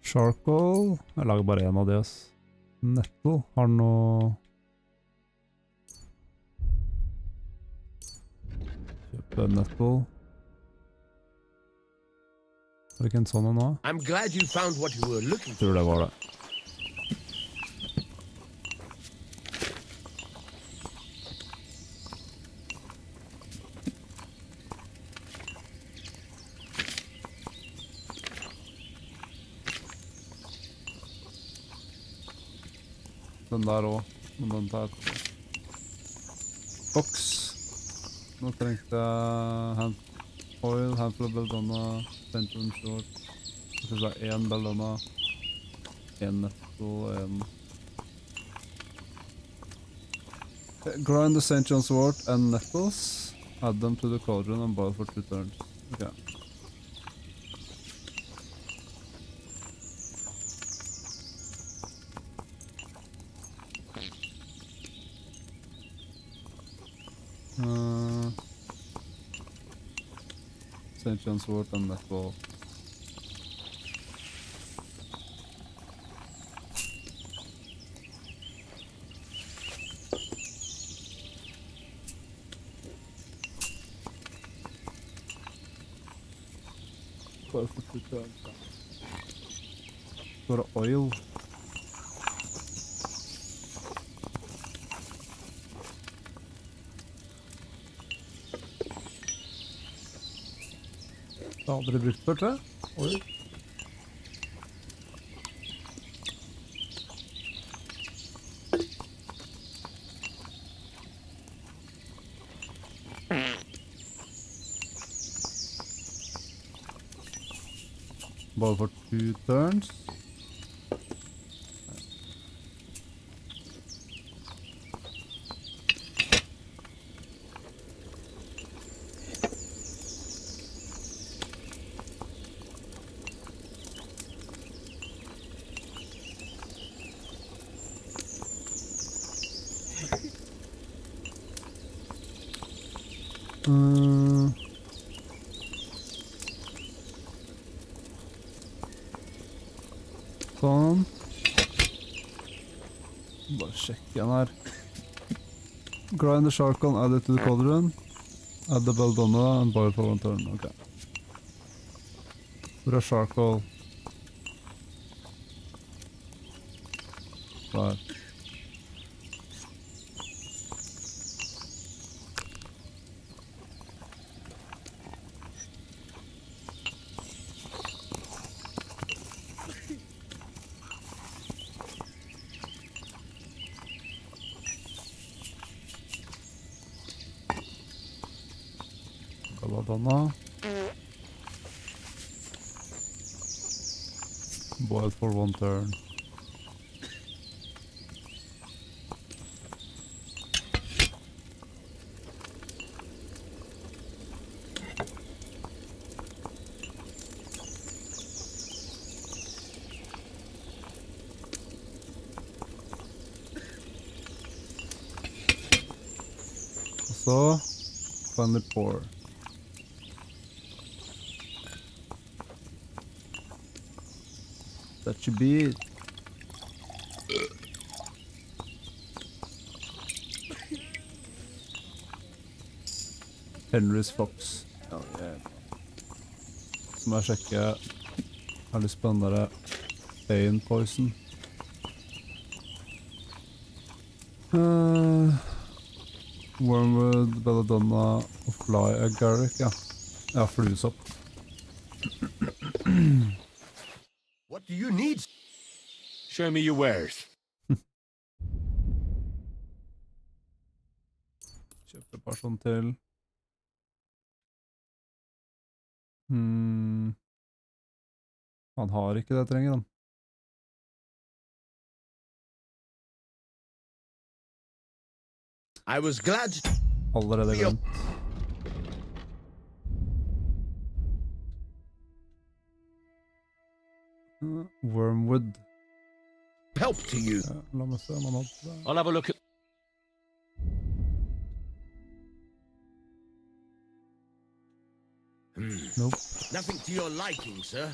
Charcoal. Jeg lager bare en av de, ass. Nettle har noe... Kjøpe Nettle. Var det ikke en sånn nå? I'm glad you found what you were looking for. Tror det var det. Den der også, men den tar jeg. Box. Nå trengte jeg oil, handful of belladonna, Phantom Short. Jeg synes det er en belladonna, en netto og en... Grind the St. John's wort and nettles. Add them to the cauldron and boil for 2 turns. Ok. St. John's Wort and metal. Bare for 2 turns. Bare oil. Aldri brukt før, tror jeg. Oi. Bare for 2 turns. Sånn. Bare sjekke den her. Grind the charcoal, add it to the cauldron. Add the belladonna and boil for 1 turn. Ok. Hvor er charcoal? Der. Belladonna. Boil for 1 turn. Så finally pour. That should be it. Henry's Fox. Oh, yeah. Så må jeg sjekke. Jeg har lyst på den der Bane Poison. Wormwood, Belladonna og Fly Agaric, ja. Ja, fluesopp. What do you need? Show me your wares. Kjøper et par sånn til. Han har ikke det, trenger han. I was glad. Allerede glemt. Wormwood. Help to you. Ja, la meg se om han hadde det. I'll have a look at... Nope. Nothing to your liking, sir.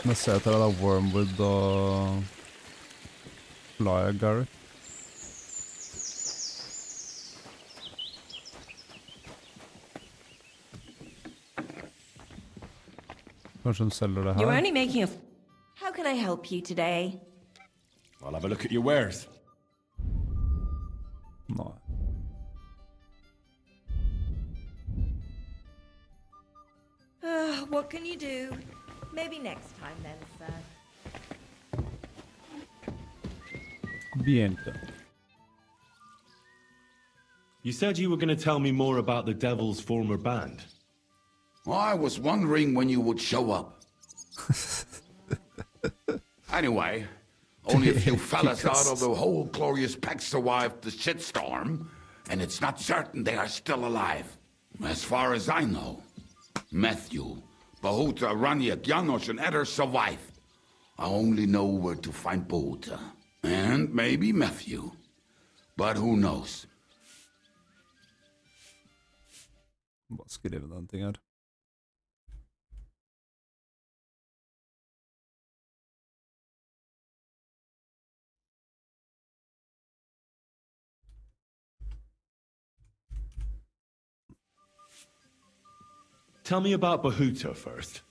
Men se etter det da, Wormwood og Fly Agaric. Kanskje de selger det her? You're only making a... How can I help you today? I'll have a look at your wares. Nei. What can you do? Maybe next time then, sir. Biente. You said you were going to tell me more about the Devil's former band. I was wondering when you would show up. Anyway, only a few fellas out of the whole glorious pack survived the shitstorm, and it's not certain they are still alive. As far as I know, Matthew, Bahuta, Raniak, Janos, and Eder survived. I only know where to find Bahuta. And maybe Matthew. But who knows? Bara skriva någonting här. Tell me about Bahuta first.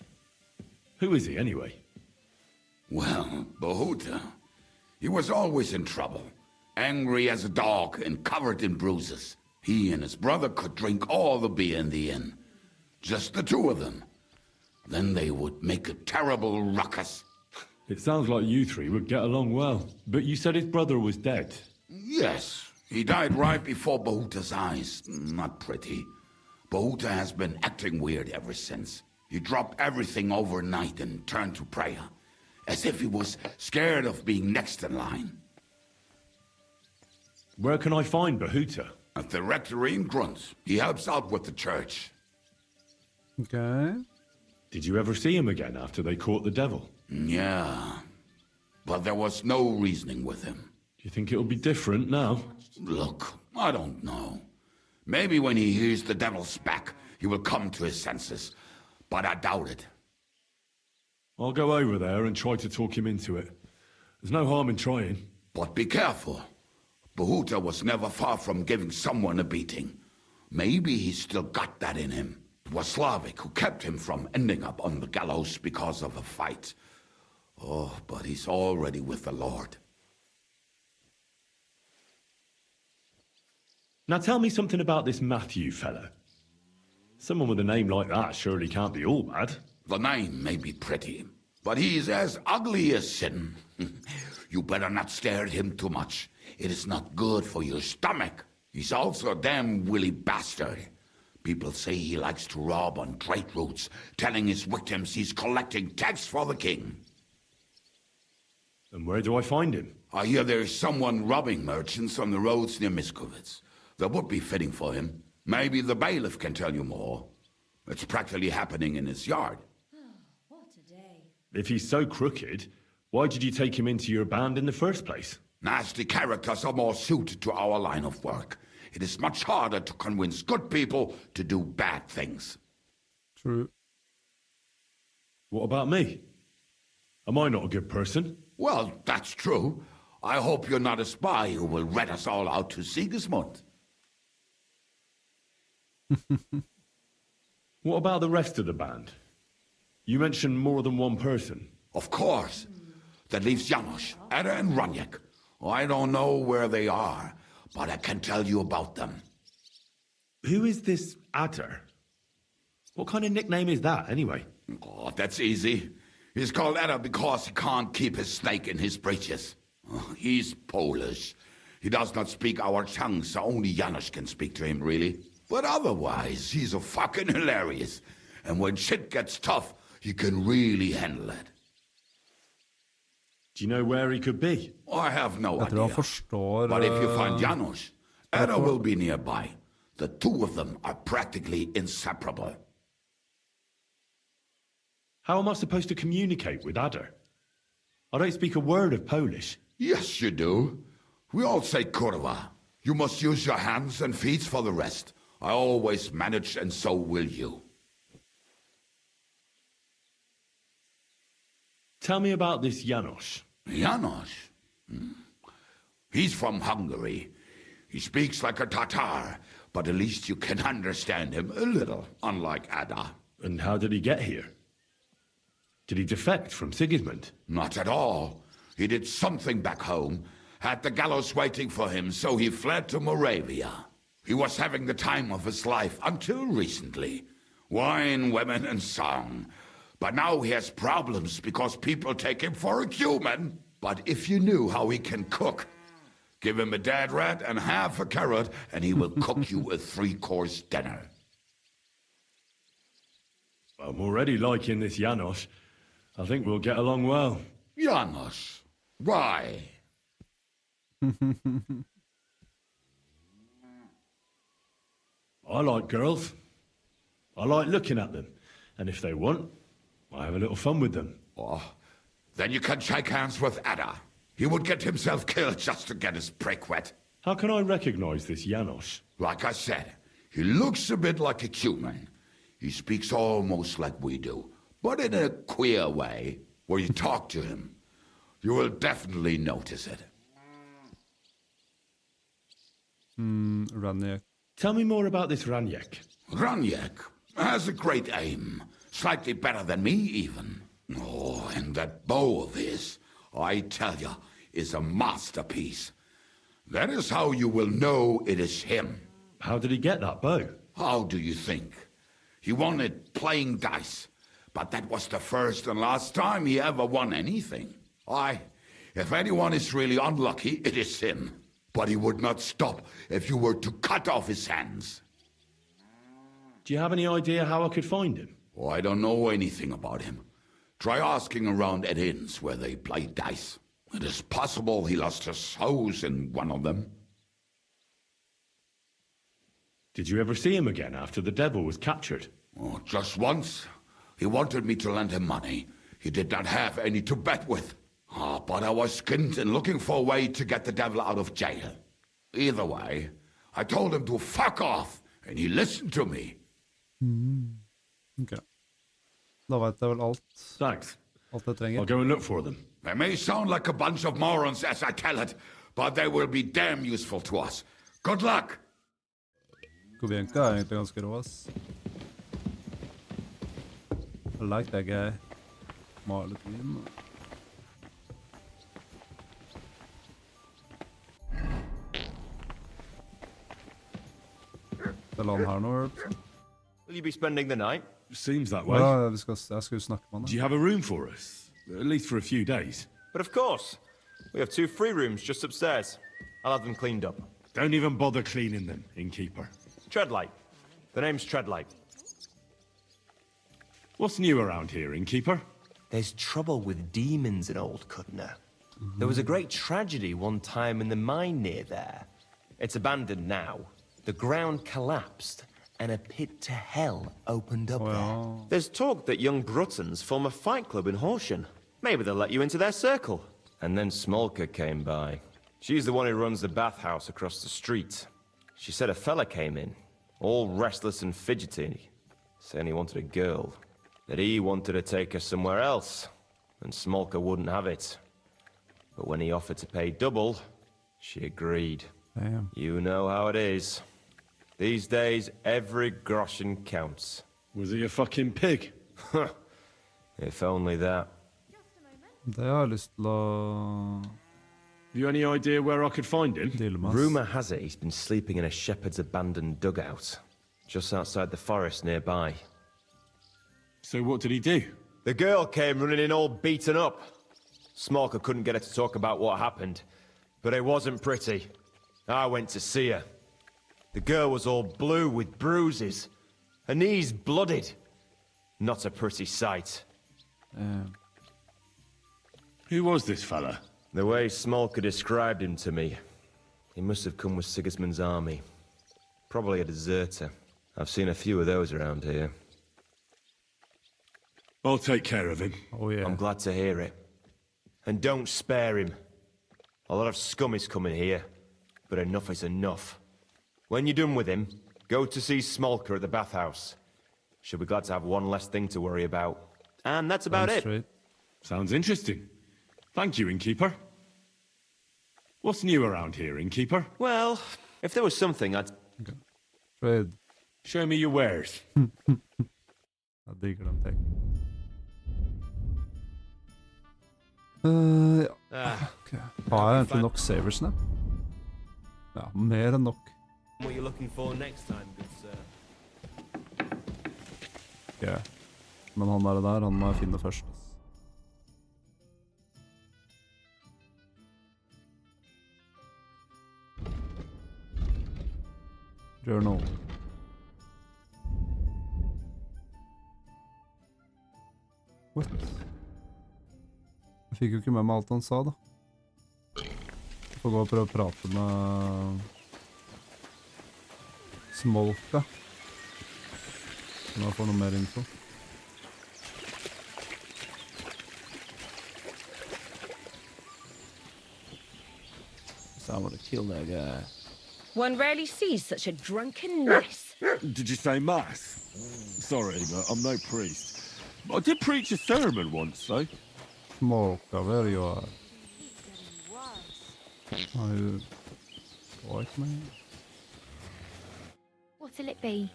Who is he, anyway? Well, Bahuta, he was always in trouble. Angry as a dog and covered in bruises. He and his brother could drink all the beer in the inn. Just the two of them. Then they would make a terrible ruckus. It sounds like you three would get along well. But you said his brother was dead. Yes, he died right before Bahuta's eyes. Not pretty. Bahuta has been acting weird ever since. He dropped everything overnight and turned to prayer. As if he was scared of being next in line. Where can I find Bahuta? At the rectory in Grunt. He helps out with the church. Okay. Did you ever see him again after they caught the devil? Yeah. But there was no reasoning with him. Do you think it'll be different now? Look, I don't know. Maybe when he hears the devil's back, he will come to his senses. But I doubt it. I'll go over there and try to talk him into it. There's no harm in trying. But be careful. Bahuta was never far from giving someone a beating. Maybe he's still got that in him. It was Slavic who kept him from ending up on the gallows because of a fight. Oh, but he's already with the Lord. Now tell me something about this Matthew fellow. Someone with a name like that surely can't be all bad. The name may be pretty, but he's as ugly as sin. You better not stare at him too much. It is not good for your stomach. He's also a damn willy bastard. People say he likes to rob on trade routes, telling his victims he's collecting tax for the king. And where do I find him? I hear there's someone robbing merchants on the roads near Miskovitz. That would be fitting for him. Maybe the bailiff can tell you more. It's practically happening in his yard. What a day. If he's so crooked, why did you take him into your band in the first place? Nasty characters are more suited to our line of work. It is much harder to convince good people to do bad things. True. What about me? Am I not a good person? Well, that's true. I hope you're not a spy who will rat us all out to Sigismund. What about the rest of the band? You mentioned more than one person. Of course. That leaves Janos, Ada, and Raniak. I don't know where they are, but I can tell you about them. Who is this Adder? What kind of nickname is that, anyway? Oh, that's easy. He's called Ada because he can't keep his snake in his breeches. He's Polish. He does not speak our tongue, so only Janos can speak to him, really. But otherwise, he's a fucking hilarious. And when shit gets tough, he can really handle it. Do you know where he could be? I have no Jag tror idea. han förstår... But if you find Janos, Ada will be nearby. The two of them are practically inseparable. How am I supposed to communicate with Adder? I don't speak a word of Polish. Yes, you do. We all say kurwa. You must use your hands and feet for the rest. I always manage, and so will you. Tell me about this Janos. Janos? He's from Hungary. He speaks like a Tatar, but at least you can understand him a little, unlike Ada. And how did he get here? Did he defect from Sigismund? Not at all. He did something back home, had the gallows waiting for him, so he fled to Moravia. He was having the time of his life until recently. Wine, women, and song. But now he has problems because people take him for a human. But if you knew how he can cook, give him a dead rat and half a carrot, and he will cook you a 3-course dinner. I'm already liking this Janos. I think we'll get along well. Janos? Why? I like girls. I like looking at them. And if they want, I have a little fun with them. Oh, then you can shake hands with Ada. He would get himself killed just to get his prick wet. How can I recognize this Janos? Like I said, he looks a bit like a human. He speaks almost like we do, but in a queer way, where you talk to him. You will definitely notice it. Raniak. Tell me more about this Raniak. Raniak has a great aim. Slightly better than me, even. Oh, and that bow of his, I tell you, is a masterpiece. That is how you will know it is him. How did he get that bow? How do you think? He won it playing dice. But that was the first and last time he ever won anything. If anyone is really unlucky, it is him. But he would not stop if you were to cut off his hands. Do you have any idea how I could find him? Oh, I don't know anything about him. Try asking around at inns where they play dice. It is possible he lost his hose in one of them. Did you ever see him again after the devil was captured? Oh, just once. He wanted me to lend him money. He did not have any to bet with. But I was skinned and looking for a way to get the devil out of jail. Either way, I told him to fuck off, and he listened to me. Ok. Da vet jeg vel alt. Thanks. Alt jeg trenger. I'll go and look for them. They may sound like a bunch of morons as I tell it, but they will be damn useful to us. Good luck! Kubienka er egentlig ganske rå, ass. I like that guy. Malet vin. Det land her nå, Will you be spending the night? Seems that way. Ja, jeg skal jo snakke med han. Do you have a room for us? At least for a few days. But of course. We have 2 free rooms just upstairs. I'll have them cleaned up. Don't even bother cleaning them, innkeeper. Treadlight. The name's Treadlight. What's new around here, innkeeper? There's trouble with demons in Old Cutner. There was a great tragedy one time in the mine near there. It's abandoned now. The ground collapsed, and a pit to hell opened up there. There's talk that young Bruttons form a fight club in Horsham. Maybe they'll let you into their circle. And then Smolka came by. She's the one who runs the bathhouse across the street. She said a fella came in, all restless and fidgety, saying he wanted a girl. That he wanted to take her somewhere else, and Smolka wouldn't have it. But when he offered to pay double, she agreed. Damn. You know how it is. These days, every groschen counts. Was he a fucking pig? If only that. Det har jeg lyst til å... Have you any idea where I could find him? Rumour has it he's been sleeping in a shepherd's abandoned dugout, just outside the forest nearby. So what did he do? The girl came running in all beaten up. Smolka couldn't get her to talk about what happened, but it wasn't pretty. I went to see her. The girl was all blue with bruises, her knees blooded. Not a pretty sight. Who was this fella? The way Smolka described him to me, he must have come with Sigismund's army. Probably a deserter. I've seen a few of those around here. I'll take care of him. Oh yeah. I'm glad to hear it. And don't spare him. A lot of scum is coming here, but enough is enough. When you're done with him, go to see Smolka at the bathhouse. She'll be glad to have one less thing to worry about. And that's about it. Straight. Sounds interesting. Thank you, innkeeper. What's new around here, innkeeper? Well, if there was something, I'd... Okay. Trade. Show me your wares. Jeg digger den teknikken. Ja. Okay. Har jeg egentlig nok saversnap? Ja, mer enn nok. What you're looking for next time, good sir. Okay. Men han der, han må jeg finne først. Journal. What? Jeg fikk jo ikke med meg alt han sa, da. Jeg får gå og prøve å prate med Smolka. Nå får noe mer info. So I'm gonna kill that guy. One rarely sees such a drunken mess. Did you say mass? Sorry, but I'm no priest. I did preach a sermon once, though. Smoker, there you are. Are you white man? What'll it be?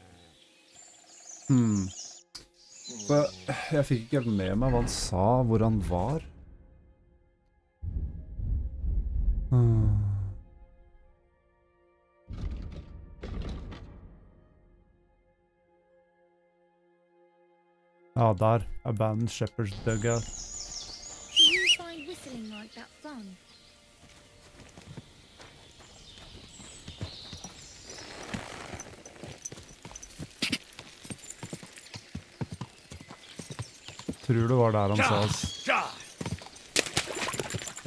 For jeg fikk ikke helt med meg hva han sa, hvor han var. Ja, der. Abandoned Shepherd's Dugout. Do you find whistling like that fun? Tror det var der han sa oss. Ja,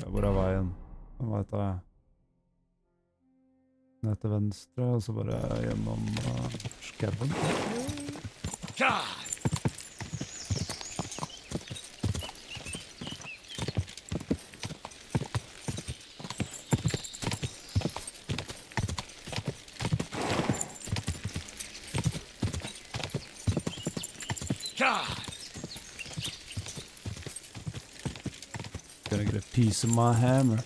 hvor er veien? Hva vet jeg? Ned til venstre, og så bare gjennom skaven. Gonna get a piece of my hammer.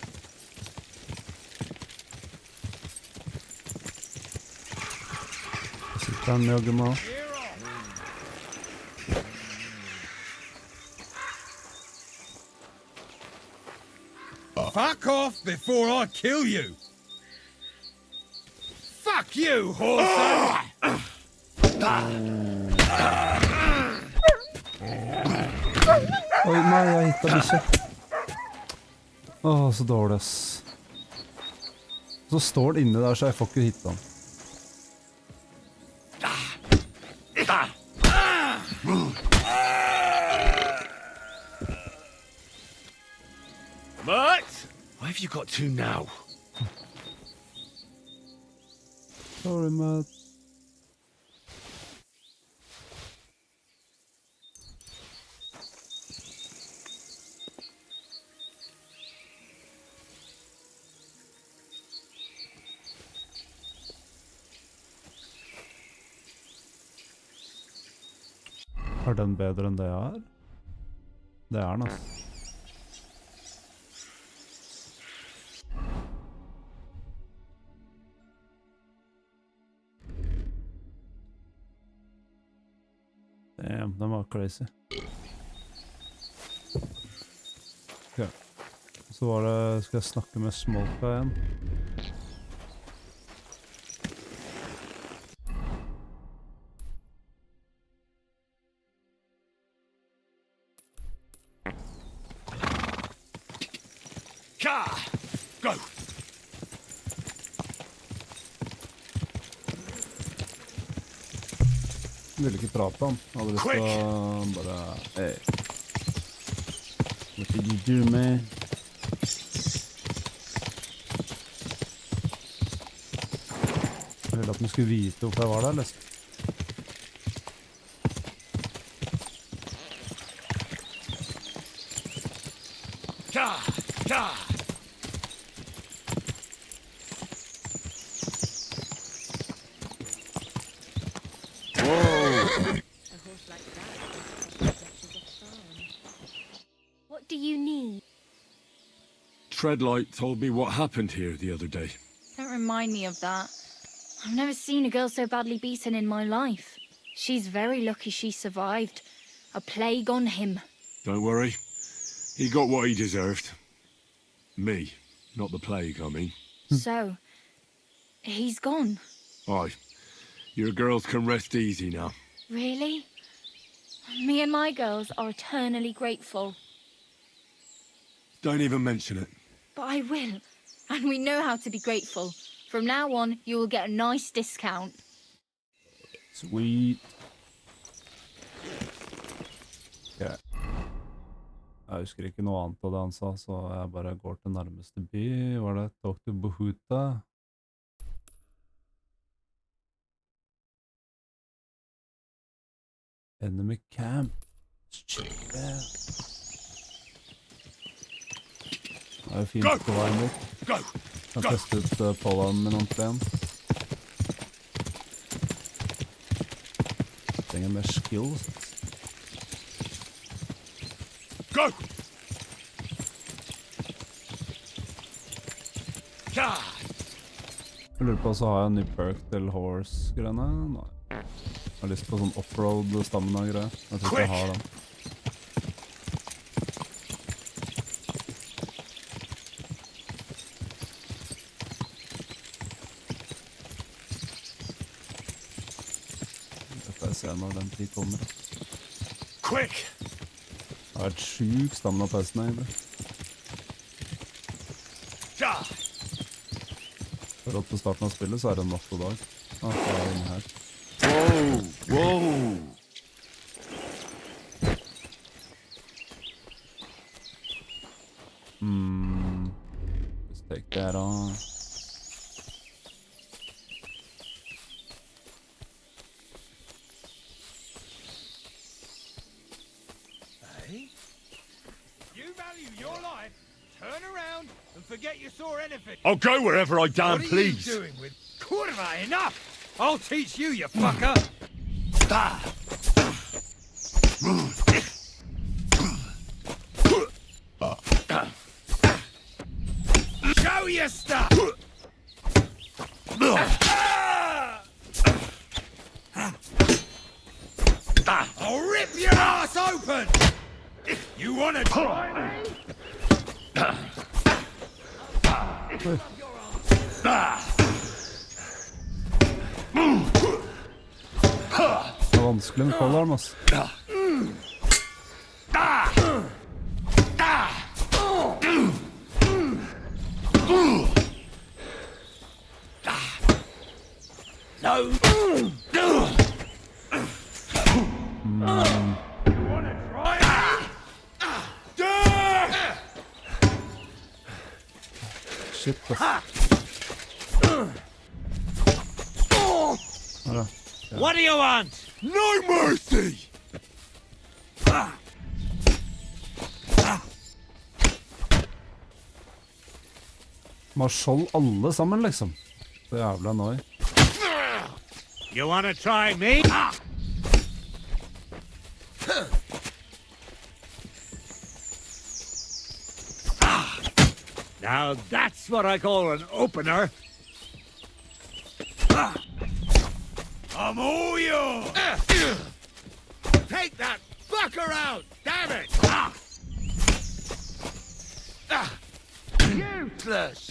Sitter han jogger med? Fuck off before I kill you! Fuck you, horse! Oi, nei, jeg hittet bikkje. Åh, så dårlig, ass. Så står det inne der, så jeg får ikke hittet han. What? Why have you got to now? Sorry, Matt. Er den bedre enn det jeg er? Det er den, altså. Damn, den var crazy. Ok. Så var det, skal jeg snakke med Smolka igjen. Go! Jeg ville ikke prate han. Jeg hadde lyst til å bare... Hey. What did you do, man? Jeg ville at han skulle vite hvorfor jeg var der, liksom. What do you need? Treadlight told me what happened here the other day. Don't remind me of that. I've never seen a girl so badly beaten in my life. She's very lucky she survived. A plague on him. Don't worry. He got what he deserved. Me, not the plague, I mean. So, he's gone. Aye. Your girls can rest easy now. Really? Me and my girls are eternally grateful. Don't even mention it. But I will. And we know how to be grateful. From now on, you will get a nice discount. Sweet. Okay. Jeg husker ikke noe annet av det han sa, så jeg bare går til nærmeste by. Var det Dr. Bohuta? Enemy camp. Check it out. Det er jo fint på veien dit. Kan teste ut Pollaen min ordentlig igjen. Trenger mer skills. Go! Jeg lurer på så har jeg en ny perk til horse-greiene. Nei. Jeg har lyst på sånn offroad stamina-greier. Jeg tror ikke jeg har den. Når den tid kommer. Quick! Det har vært sjuk stamina på hesten, egentlig. For at på starten av spillet så er det en natt og dag. Det er inne her. Wow! Let's take that on. Forget you saw anything. I'll go wherever I damn please. What are you doing with Kurva? Enough! I'll teach you, you fucker. Show your stuff. I'll rip your ass open. You wanna try me? Det er vanskelig med collarm, ass. Shit, ass. What do you want? No mercy! Man skjold alle sammen, liksom. Så jævla nøy. You wanna try me? Now that's what I call an opener. I'm all yours. Take that fucker out, damn it! Useless.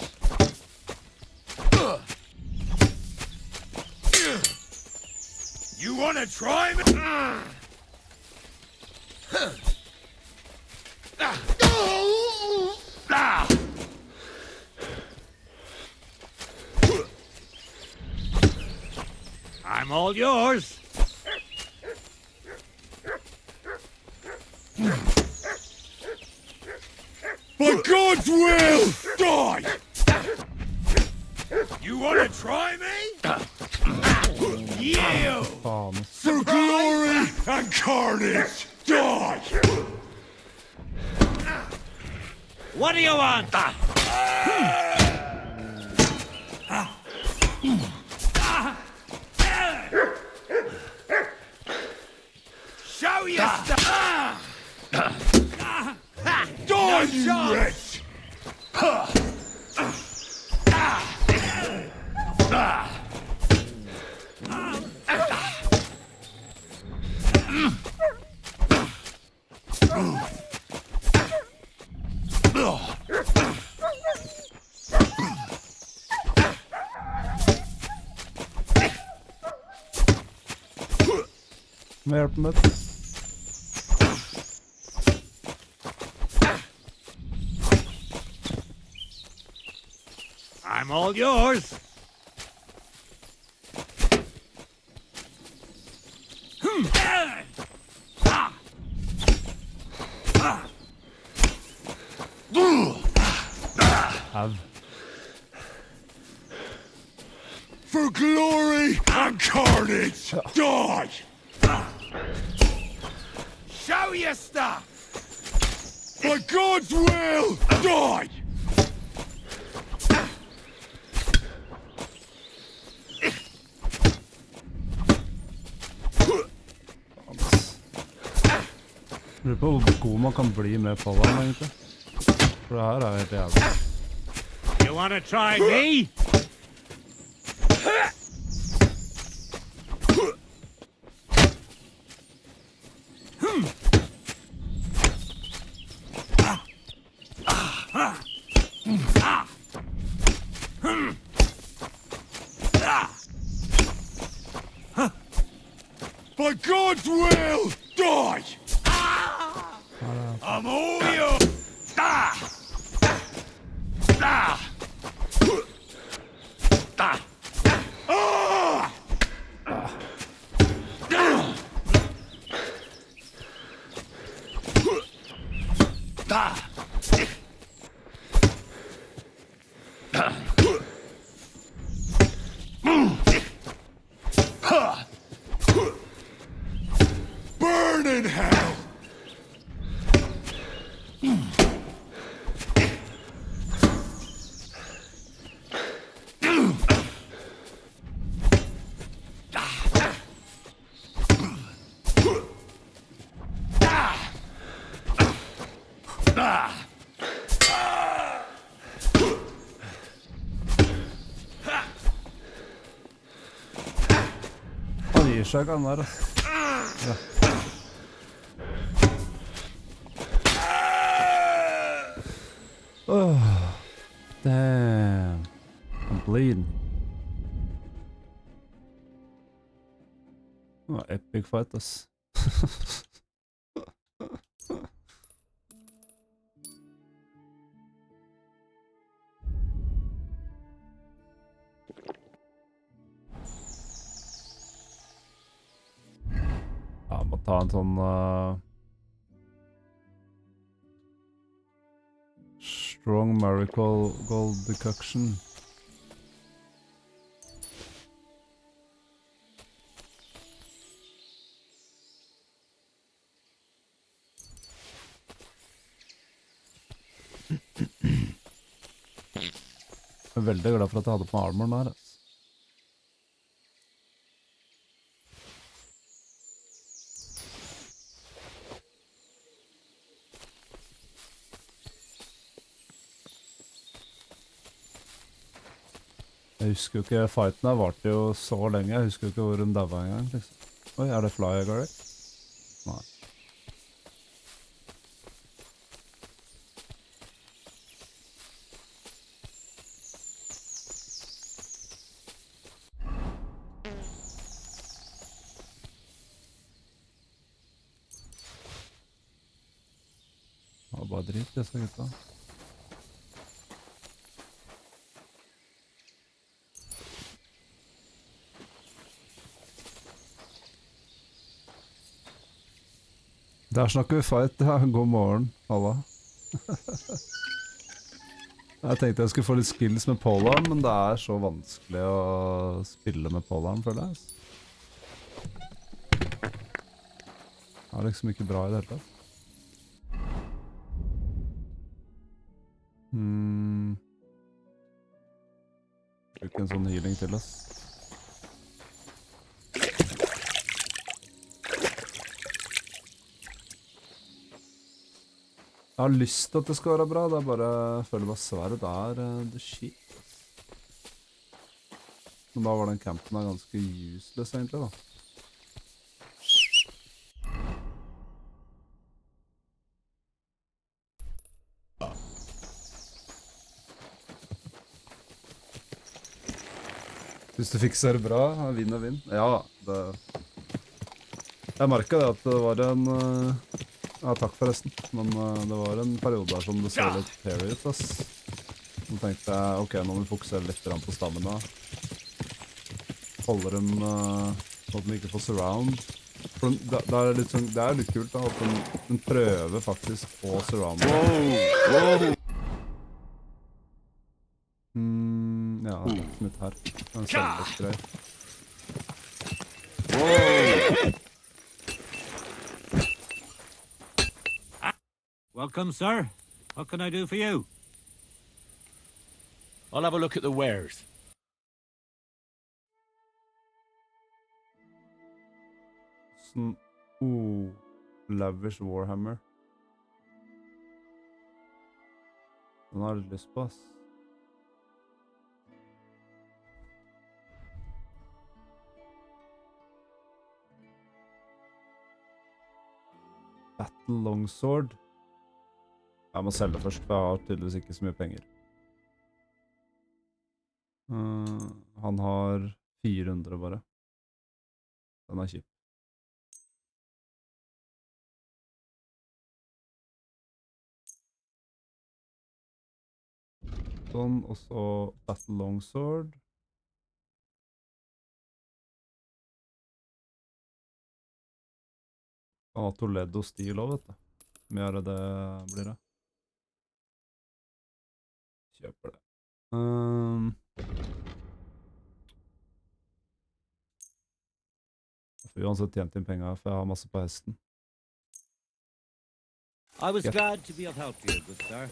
You wanna try me? I'm all yours. By God's will, die! You wanna try me? You! For glory and carnage, die! What do you want? Show your stuff! Die, you wretch! Må hjelpe med det. I'm all yours. For glory and carnage, die! Show your stuff! By God's will, die! Lurer på hvor god man kan bli med Pollen, egentlig. For det her helt jævlig. You wanna try me? By God's will, die! I'm all yours! Burn in hell! Han gir seg ikke han der, ja. Oh, damn. I'm bleeding. Det var epic fight, ass. Ja, må ta en sånn strong miracle gold decoction. Jeg er veldig glad for at jeg hadde på armoren her. Jeg husker jo ikke, fighten her varte jo så lenge, jeg husker jo ikke hvor hun daua en gang, liksom. Oi, er det Fly Gary? Nei. Det var bare drit, disse gutta. Der snakker vi fight, ja. God morgen, alla. Jeg tenkte jeg skulle få litt skills med polearm, men det er så vanskelig å spille med polearm, føler jeg. Det er liksom ikke bra i det hele tatt. Bruk en sånn healing til oss. Jeg har lyst til at det skal være bra, det er bare, jeg føler bare sverdet er the shit. Men da var den campen her ganske useless egentlig da. Hvis du fikser det bra, vinn og vinn. Ja, det... Jeg merket det at det var en... Ja, takk forresten. Men det var en periode der som det så litt hairy ut, ass. Så tenkte jeg, ok, nå må vi fokusere litt på stammen da. Holder dem, sånn at de ikke får surround. For det er litt sånn, det er litt kult da, at den prøver faktisk å surround. Wow! Ja, det er ikke mitt her. Det er en selvløst grei. Welcome, sir. What can I do for you? I'll have a look at the wares. Ooh, lavish Warhammer. Den har jeg litt lyst på, ass. Battle Longsword. Jeg må selge først, for jeg har tydeligvis ikke så mye penger. Han har 400 bare. Den er kjip. Sånn, og så Battle Longsword. Han har Toledo-stil også, vet du. Hvor mye er det blir det? Kjøper det. Jeg får uansett tjent inn penger, for jeg har masse på hesten. I was glad to be of help to you, good sir.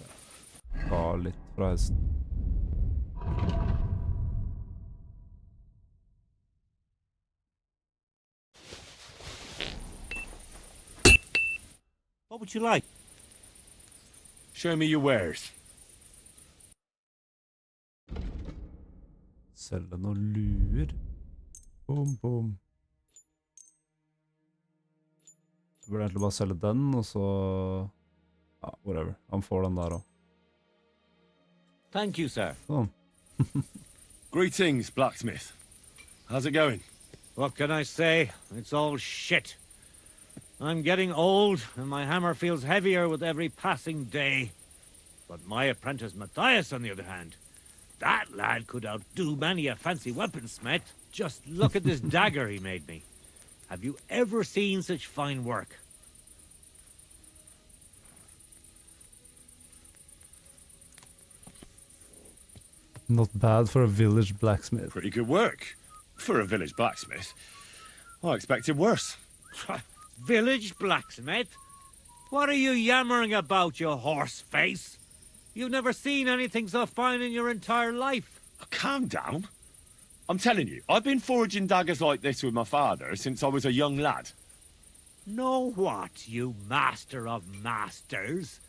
Ta litt fra hesten. What would you like? Show me your wares. Selge noen luer. Boom, boom. Jeg burde egentlig bare selge den, og så... Ja, whatever. Han får den der også. Thank you, sir. Sånn. Greetings, blacksmith. How's it going? What can I say? It's all shit. I'm getting old, and my hammer feels heavier with every passing day. But my apprentice Matthias, on the other hand, that lad could outdo many a fancy weaponsmith. Just look at this dagger he made me. Have you ever seen such fine work? Not bad for a village blacksmith. Pretty good work. For a village blacksmith. I expected worse. Village blacksmith? What are you yammering about, you horse face? You've never seen anything so fine in your entire life. Calm down. I'm telling you, I've been forging daggers like this with my father since I was a young lad. Know what, you master of masters?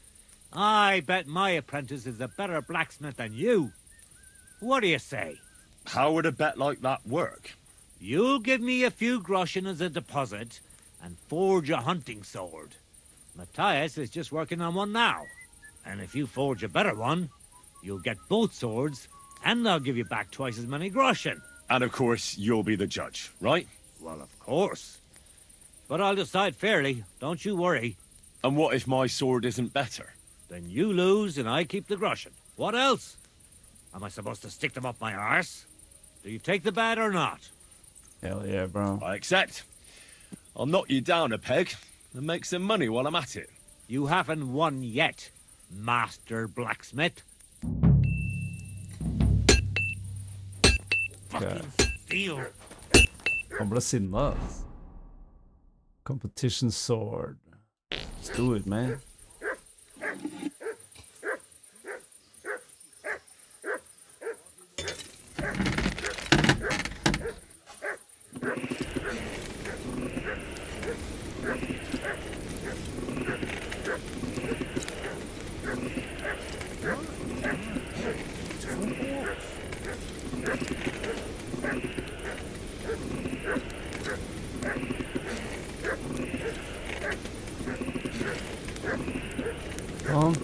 I bet my apprentice is a better blacksmith than you. What do you say? How would a bet like that work? You'll give me a few groschen as a deposit and forge a hunting sword. Matthias is just working on one now. And if you forge a better one, you'll get both swords, and they'll give you back twice as many groschen. And of course, you'll be the judge, right? Well, of course. But I'll decide fairly, don't you worry. And what if my sword isn't better? Then you lose and I keep the groschen. What else? Am I supposed to stick them up my arse? Do you take the bet or not? Hell yeah, bro. I accept. I'll knock you down a peg and make some money while I'm at it. You haven't won yet, Master Blacksmith. Fucking steal. Han ble sinna, ass. Competition sword. Let's do it, man. Sånn.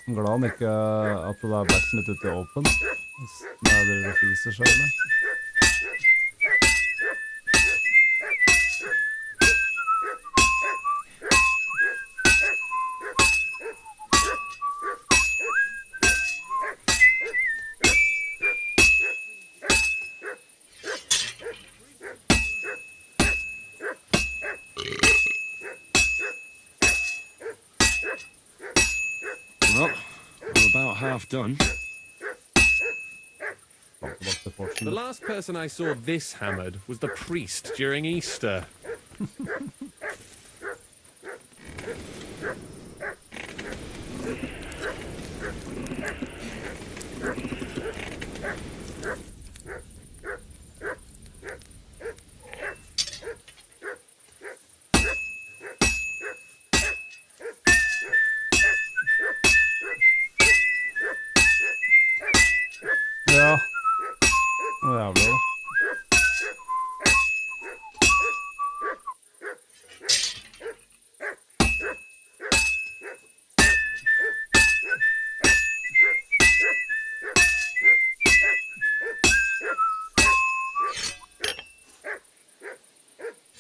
Jeg er glad han ikke at det er blacksmith ute i åpen. Nei, det fiser seg, eller? Well, I'm about half done. Tilbake til Teleporten. The last person I saw this hammered was the priest during Easter. Ja. Å, jævlig da.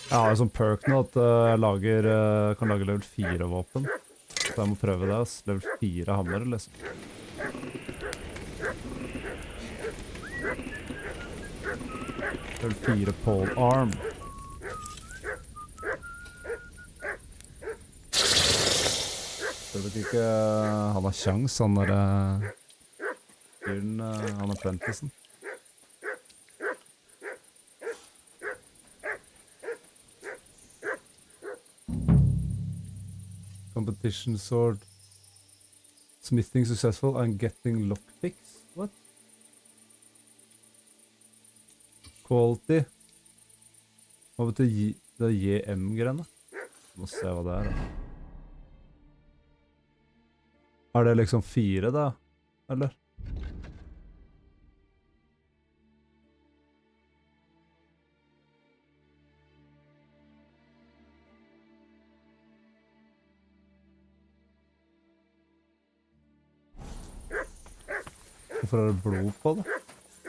Jeg har jo sånn perk nå at jeg kan lage level 4 våpen. Så jeg må prøve det, ass. Level 4 hammer, liksom. Level 4 pole arm. Jeg vet ikke, han har sjans, han der fyren, han apprentisen. Competition sword. Smithing successful and getting lockpicks. What? Quality. Hva betyr det JM-greiene? Må se hva det er da. Er det liksom 4 da? Eller? Hvorfor er det blod på det?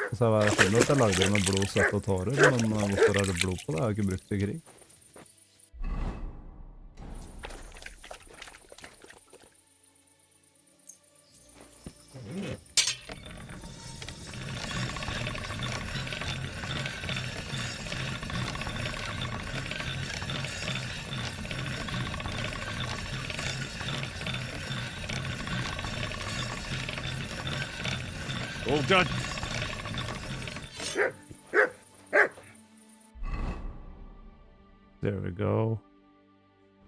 Altså, jeg skjønner at jeg lagde det med blod, svett og tårer, men hvorfor er det blod på det? Jeg har ikke brukt det i krig. All done. There we go.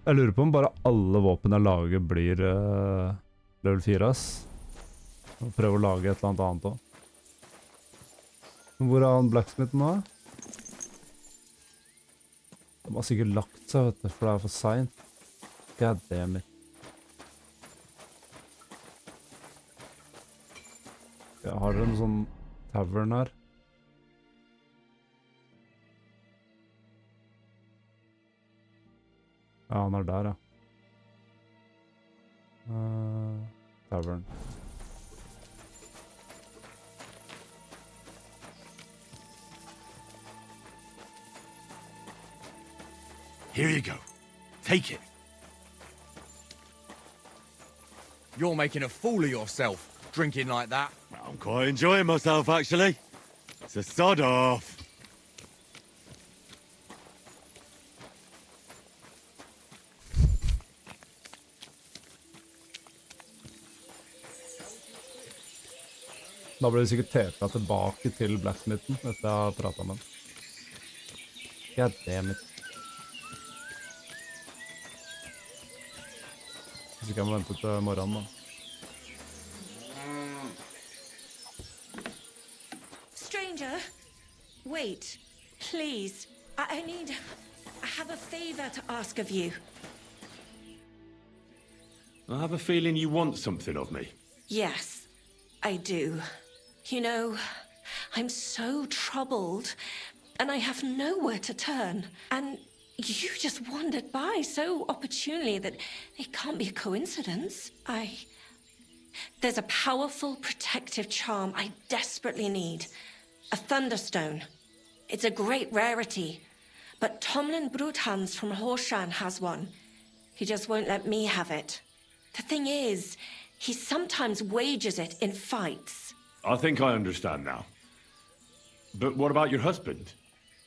Jeg lurer på om bare alle våpen jeg lager blir level 4, ass. Jeg prøver å lage et eller annet også. Hvor er han blacksmithen nå? De har sikkert lagt seg, vet du, for det er for sent. God damn it. Jeg har en sånn tavern her. Ja, han er der, ja. Tavern. Here you go. Take it. You're making a fool of yourself, drinking like that. I'm quite enjoying myself, actually. So sod off. Da blir det sikkert tepet tilbake til blacksmithen etter jeg har pratet med den. God damn it. Hvis ikke jeg må vente til morgenen da. Stranger, wait, please. I have a favor to ask of you. I have a feeling you want something of me. Yes, I do. You know, I'm so troubled, and I have nowhere to turn. And you just wandered by so opportunely that it can't be a coincidence. There's a powerful protective charm I desperately need. A Thunderstone. It's a great rarity. But Tomlin Bruthans from Horshan has one. He just won't let me have it. The thing is, he sometimes wages it in fights. I think I understand now. But what about your husband?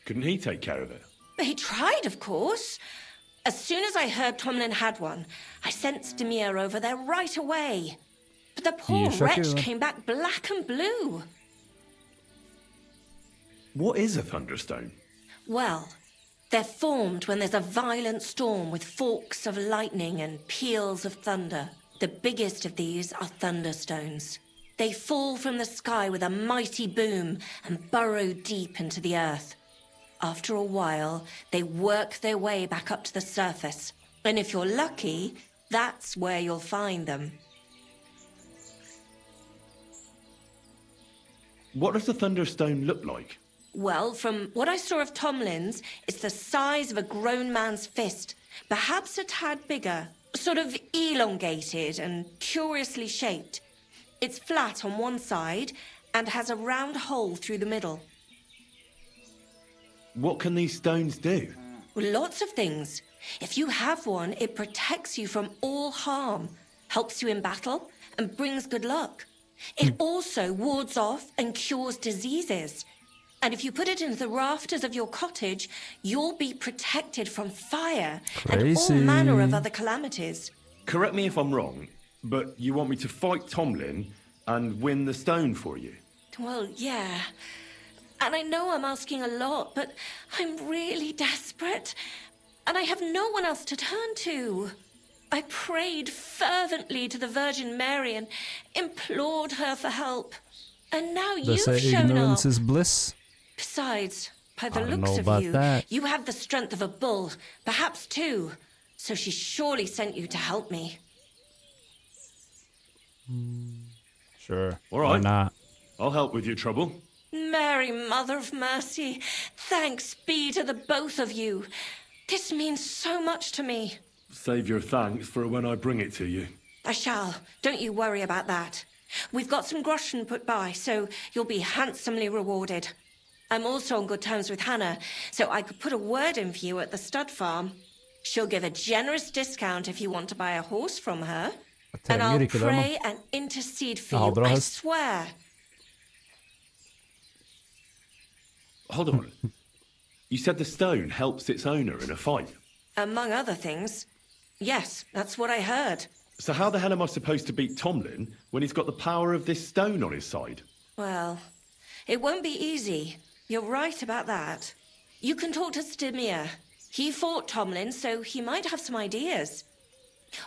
Couldn't he take care of it? He tried, of course. As soon as I heard Tomlin had one, I sent Demir over there right away. But the poor wretch came back black and blue. What is a thunderstone? Well, they're formed when there's a violent storm with forks of lightning and peals of thunder. The biggest of these are thunderstones. They fall from the sky with a mighty boom and burrow deep into the earth. After a while, they work their way back up to the surface. And if you're lucky, that's where you'll find them. What does a thunderstone look like? Well, from what I saw of Tomlin's, it's the size of a grown man's fist, perhaps a tad bigger, sort of elongated and curiously shaped. It's flat on one side and has a round hole through the middle. What can these stones do? Well, lots of things. If you have one, it protects you from all harm, helps you in battle, and brings good luck. It also wards off and cures diseases. And if you put it into the rafters of your cottage, you'll be protected from fire and all manner of other calamities. Correct me if I'm wrong, but you want me to fight Tomlin and win the stone for you? Well, yeah. And I know I'm asking a lot, but I'm really desperate. And I have no one else to turn to. I prayed fervently to the Virgin Mary and implored her for help. And now They you've say shown ignorance up. is bliss. Besides, by the I don't looks know of about you, that. you have the strength of a bull, perhaps two. So she surely sent you to help me. Sure. All Why right. not? I'll help with your trouble. Mary, Mother of Mercy, thanks be to the both of you. This means so much to me. Save your thanks for when I bring it to you. I shall. Don't you worry about that. We've got some groschen put by, so you'll be handsomely rewarded. I'm also on good terms with Hannah, so I could put a word in for you at the stud farm. She'll give a generous discount if you want to buy a horse from her. And I'll trenger ikke det, pray and intercede for Jeg har you, bra I hest. swear. Hold on. You said the stone helps its owner in a fight. Among other things. Yes, that's what I heard. So how the hell am I supposed to beat Tomlin when he's got the power of this stone on his side? Well, it won't be easy. You're right about that. You can talk to Stimir. He fought Tomlin, so he might have some ideas.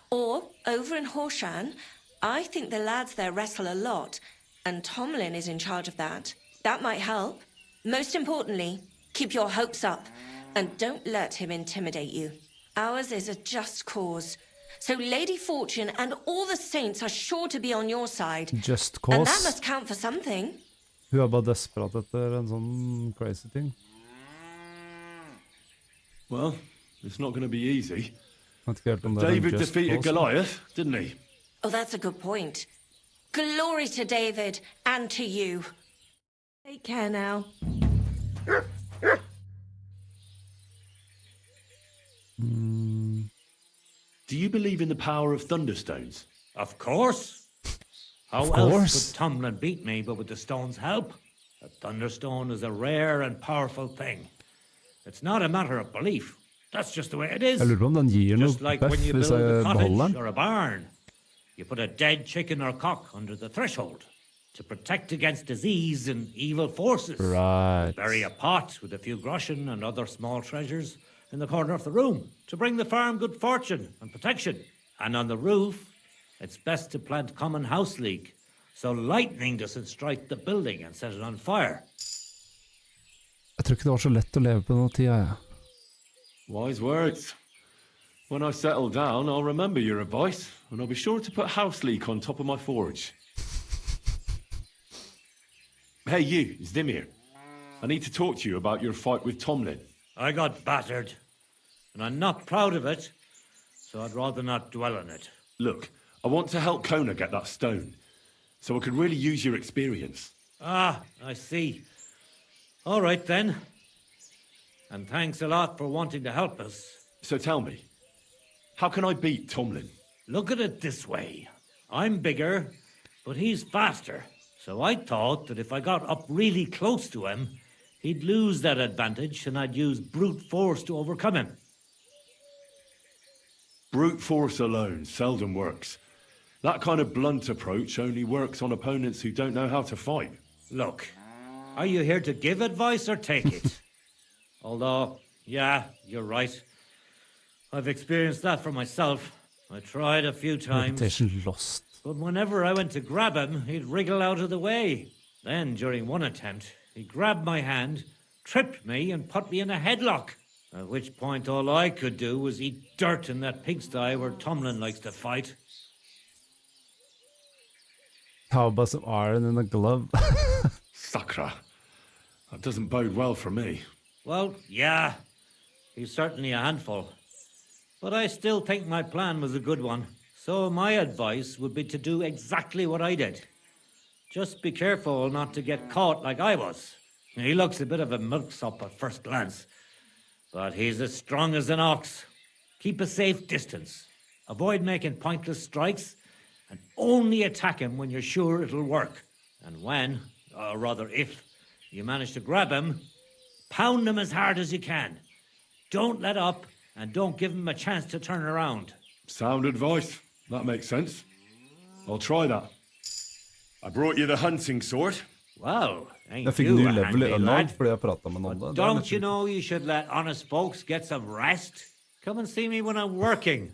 Or, over in Horshan, I think the lads there wrestle a lot, and Tomlin is in charge of that. That might help. Most importantly, keep your hopes up, and don't let him intimidate you. Ours is a just cause. So Lady Fortune and all the saints are sure to be on your side. Just And that cause. must count for something. Hun er bare desperat etter en sånn crazy ting. Well, it's not going to be easy. Vet ikke helt om det er en David just defeated cause. Goliath, didn't he? Oh, that's a good point. Glory to David and to you. Take care now. Do you believe in the power of thunderstones? Of course. How Of else course. could Tomlin beat me but with the stone's help? A thunderstone is a rare and powerful thing. It's not a matter of belief. That's just the way it is. Jeg lurer på om den gir Just noe like buff when you hvis build a jeg beholder cottage den. or a barn. You put a dead chicken or cock under the threshold to protect against disease and evil forces. Right. Bury a pot with a few groschen and other small treasures in the corner of the room to bring the farm good fortune and protection. And on the roof, it's best to plant common house leek so lightning doesn't strike the building and set it on fire. Jeg tror ikke det var så lett å leve på den tida, jeg. Wise words. When I settle down, I'll remember your advice, and I'll be sure to put house leek on top of my forge. Hey, you, Zdimir. I need to talk to you about your fight with Tomlin. I got battered, and I'm not proud of it, so I'd rather not dwell on it. Look, I want to help Kona get that stone, so I could really use your experience. Ah, I see. All right, then. And thanks a lot for wanting to help us. So tell me, how can I beat Tomlin? Look at it this way. I'm bigger, but he's faster. So I thought that if I got up really close to him, he'd lose that advantage and I'd use brute force to overcome him. Brute force alone seldom works. That kind of blunt approach only works on opponents who don't know how to fight. Look, Are you here to give advice or take it? Although, yeah, you're right. I've experienced that for myself. I tried a few times. Reputation lost. But whenever I went to grab him, he'd wriggle out of the way. Then, during one attempt, he grabbed my hand, tripped me, and put me in a headlock. At which point, all I could do was eat dirt in that pigsty where Tomlin likes to fight. How about some iron in a glove? Sakra. That doesn't bode well for me. Well, yeah, he's certainly a handful. But I still think my plan was a good one. So my advice would be to do exactly what I did. Just be careful not to get caught like I was. He looks a bit of a milksop at first glance, but he's as strong as an ox. Keep a safe distance. Avoid making pointless strikes, and only attack him when you're sure it'll work. And when, or rather if, you manage to grab him, pound him as hard as you can. Don't let up, and don't give him a chance to turn around. Sound advice. That makes sense. I'll try that. I brought you the hunting sword. Wow, ain't Jeg fikk you ny a level handy i Unload lad? fordi jeg pratet med noen. But don't you know you should let honest folks get some rest? Come and see me when I'm working.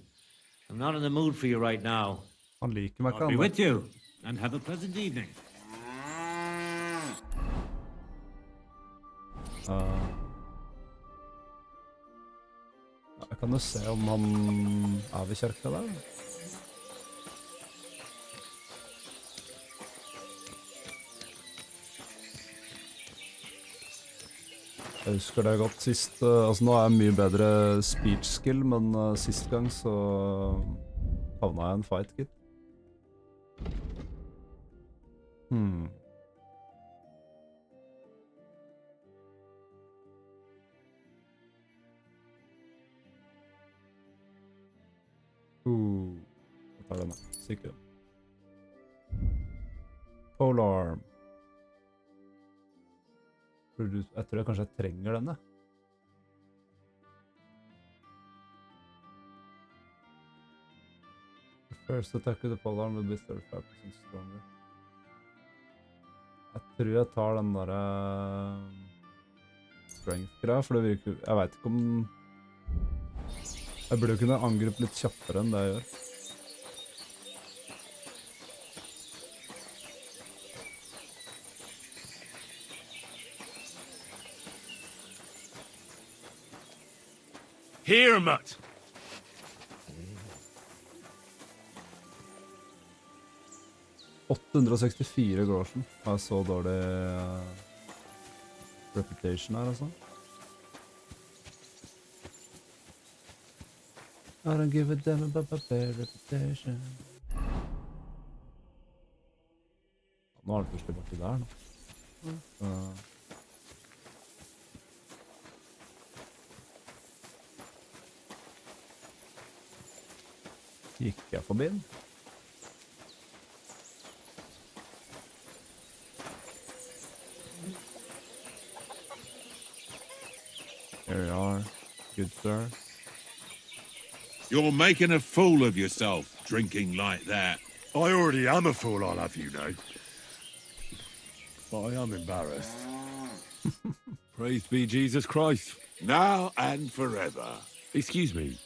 I'm not in the mood for you right now. Han liker meg ikke, I'll be han. with you, and have a pleasant evening. Jeg kan jo se om han er ved kirka der. Jeg husker det godt sist, altså nå er jeg mye bedre speech skill, men sist gang så havna jeg i en fight, gitt. Jeg tar denne, sikkert. Polearm. Jeg tror kanskje jeg trenger denne. The first attack with the polearm will be 35% stronger. Jeg tror jeg tar den der strength-greia, for det virker... Jeg vet ikke om... Jeg burde jo kunne angripe litt kjappere enn det jeg gjør. Here, mutt! 864 groschen. Har jeg så dårlig reputation her, altså. I don't give a damn about my bad reputation. Nå har det plutselig vært der, nå. Gikk jeg forbi den? Here we are. Good sir. You're making a fool of yourself, drinking like that. I already am a fool, I'll have you know. But I am embarrassed. Praise be Jesus Christ. Now and forever. Excuse me.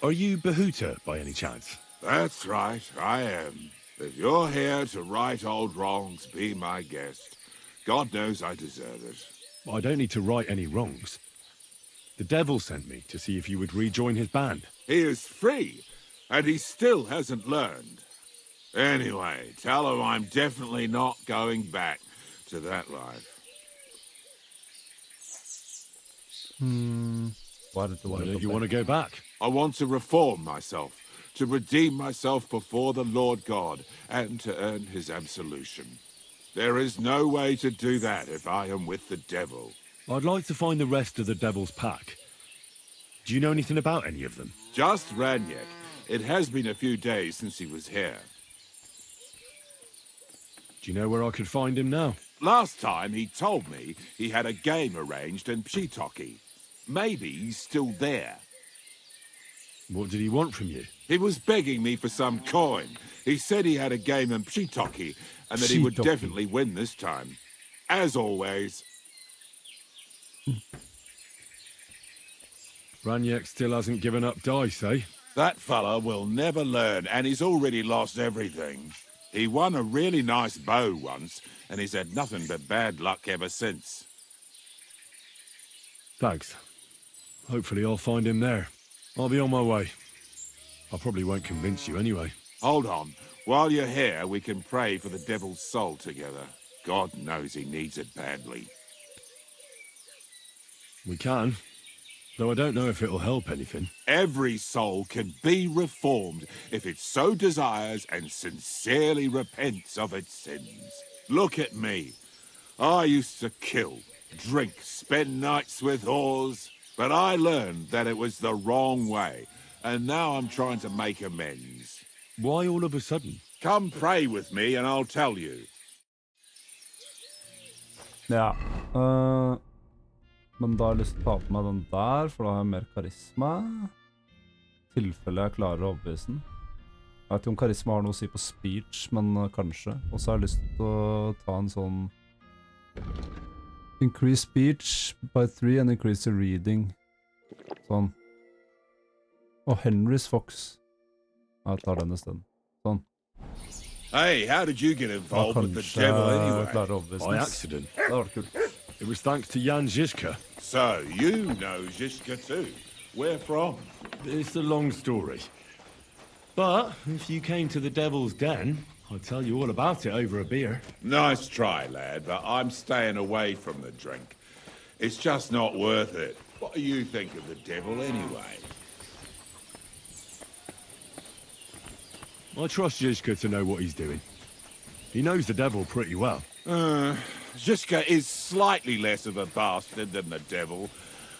Are you Behuta, by any chance? That's right, I am. If you're here to right old wrongs, be my guest. God knows I deserve it. I don't need to right any wrongs. The devil sent me to see if you would rejoin his band. He is free, and he still hasn't learned. Anyway, tell him I'm definitely not going back to that life. Why did you want to go back? I want to reform myself, to redeem myself before the Lord God, and to earn his absolution. There is no way to do that if I am with the devil. I'd like to find the rest of the devil's pack. Do you know anything about any of them? Just Ranyek. It has been a few days since he was here. Do you know where I could find him now? Last time he told me he had a game arranged in Pshitoki. Maybe he's still there. What did he want from you? He was begging me for some coin. He said he had a game in Pshitoki and that he would definitely win this time. as always. Raniek still hasn't given up dice, eh? That fella will never learn, and he's already lost everything. He won a really nice bow once, and he's had nothing but bad luck ever since. Thanks. Hopefully I'll find him there. I'll be on my way. I probably won't convince you anyway. Hold on. While you're here, we can pray for the devil's soul together. God knows he needs it badly. We can. Though I don't know if it'll help anything. Every soul can be reformed if it so desires and sincerely repents of its sins. Look at me. I used to kill, drink, spend nights with whores, but I learned that it was the wrong way, and now I'm trying to make amends. Why all of a sudden? Come pray with me and I'll tell you. Ja. Men da har jeg lyst til å ta på meg den der, for da har jeg mer karisma. I tilfelle jeg klarer å overbevise den. Jeg vet ikke om karisma har noe å si på speech, men kanskje. Og så har jeg lyst til å ta en sånn... Increase speech by 3 and increase the reading. Sånn. Og Henry's Fox. Jeg tar den i stedet. Sånn. Hey, how did you get involved with the devil anyway? By accident. Det var kult. It was thanks to Jan Žižka. So, you know Žižka too. Where from? It's a long story. But if you came to the Devil's Den, I'd tell you all about it over a beer. Nice try, lad, but I'm staying away from the drink. It's just not worth it. What do you think of the devil anyway? I trust Žižka to know what he's doing. He knows the devil pretty well. Žižka is slightly less of a bastard than the devil.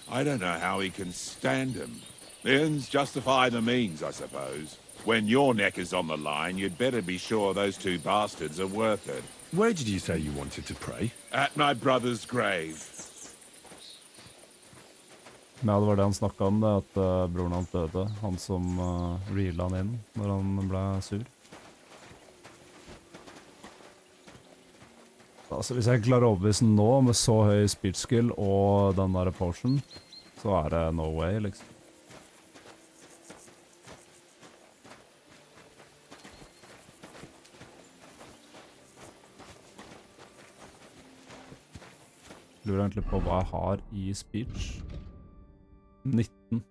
I don't know how he can stand him. The ends justify the means, I suppose. When your neck is on the line, you'd better be sure those two bastards are worth it. Where did you say you wanted to pray? At my brother's grave. Ja, det var det han snakket om, det at broren hans døde. Han som reela han inn når han ble sur. Altså, hvis jeg klarer å overbevise den nå med så høy speech skill og den der potion, så er det no way, liksom. Jeg lurer egentlig på hva jeg har i speech. 19.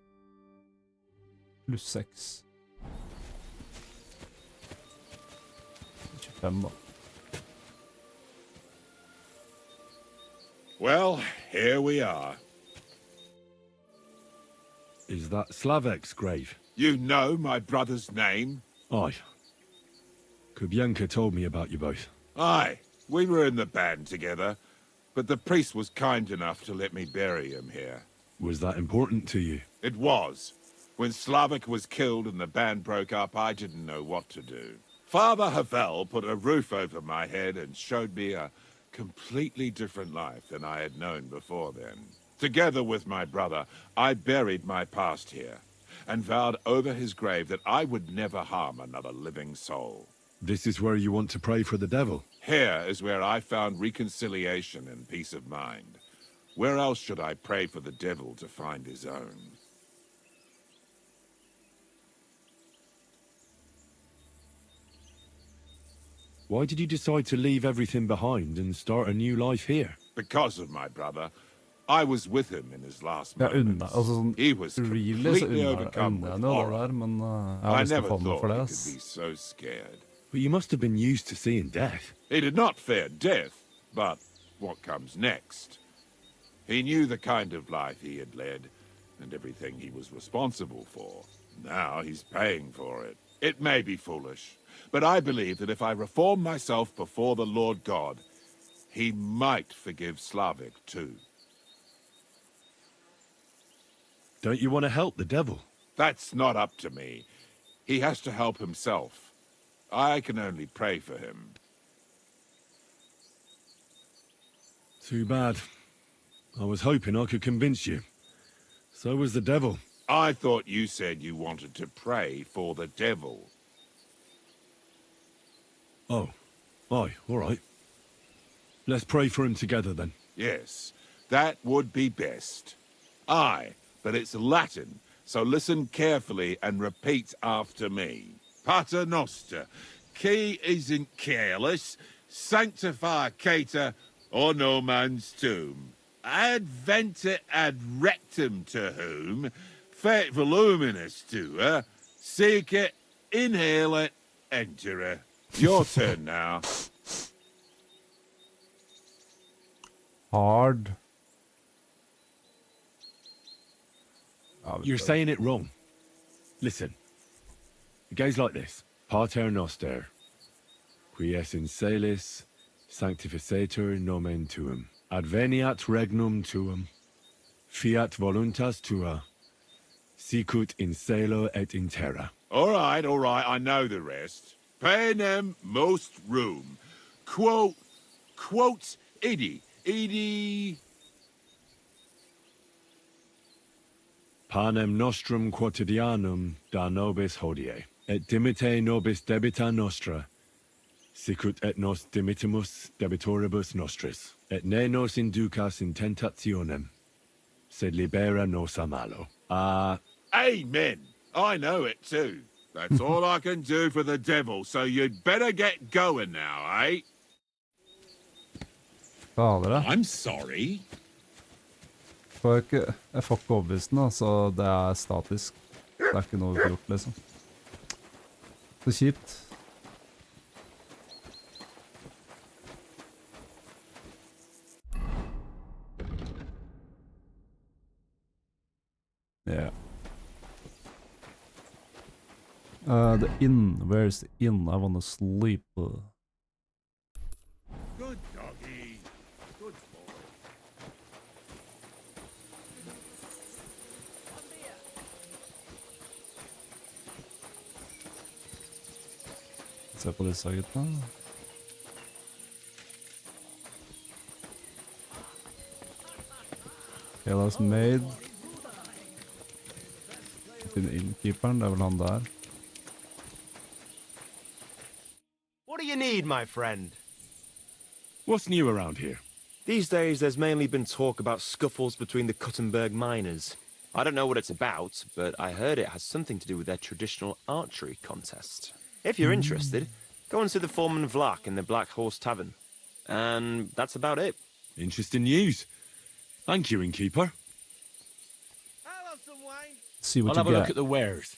Pluss 6. 25 da. Well, here we are. Is that Slavek's grave? You know my brother's name? Aye. Kubienka told me about you both. Aye, we were in the band together, but the priest was kind enough to let me bury him here. Was that important to you? It was. When Slavek was killed and the band broke up, I didn't know what to do. Father Havel put a roof over my head and showed me a completely different life than I had known before then. Together with my brother, I buried my past here, and vowed over his grave that I would never harm another living soul. This is where you want to pray for the devil? Here is where I found reconciliation and peace of mind. Where else should I pray for the devil to find his own? Why did you decide to leave everything behind and start a new life here? Because of my brother. I was with him in his last moments. He was completely overcome with horror. I never thought he could be so scared. But you must have been used to seeing death. He did not fear death, but what comes next? He knew the kind of life he had led, and everything he was responsible for. Now he's paying for it. It may be foolish, but I believe that if I reform myself before the Lord God, he might forgive Slavik too. Don't you want to help the devil? That's not up to me. He has to help himself. I can only pray for him. Too bad. I was hoping I could convince you. So was the devil. I thought you said you wanted to pray for the devil. Oh. Aye, all right. Let's pray for him together then. Yes, that would be best. Aye, but it's Latin, so listen carefully and repeat after me. Pater Noster, qui isn't careless, sanctify cater, or no man's tomb. Adventure ad rectum to whom, fet voluminous to her, seek it, inhale it, enter her. Your turn now. Hard. You're saying it wrong. Listen. It goes like this. Pater Noster, qui es in celis, sanctificetur nomen tuum. Adveniat regnum tuum. Fiat voluntas tua. Sicut in cielo et in terra. All right, I know the rest. Panem most room. Quote, idi. Panem nostrum quotidianum da nobis hodie, et dimite nobis debita nostra, sicut et nos dimittimus debitoribus nostris, et ne nos inducas in tentationem, sed libera nos a malo. Amen. I know it too. That's all I can do for the devil, so you'd better get going now, eh? I'm sorry. Jeg får ikke overbevist den, så det er statisk. Det er ikke noe vi har gjort, liksom. Så kjipt. Yeah. The inn. Where's the inn? I wanna sleep. Good doggy. Good boy. Se på disse gutta. Hellas Maid. Til innkeeperen, det er vel han der. What do you need, my friend? What's new around here? These days, there's mainly been talk about scuffles between the Kuttenberg miners. I don't know what it's about, but I heard it has something to do with their traditional archery contest. If you're interested, go and see the foreman Vlak in the Black Horse Tavern. And that's about it. Interesting news. Thank you, innkeeper. See what I'll you have a get. look at the wares.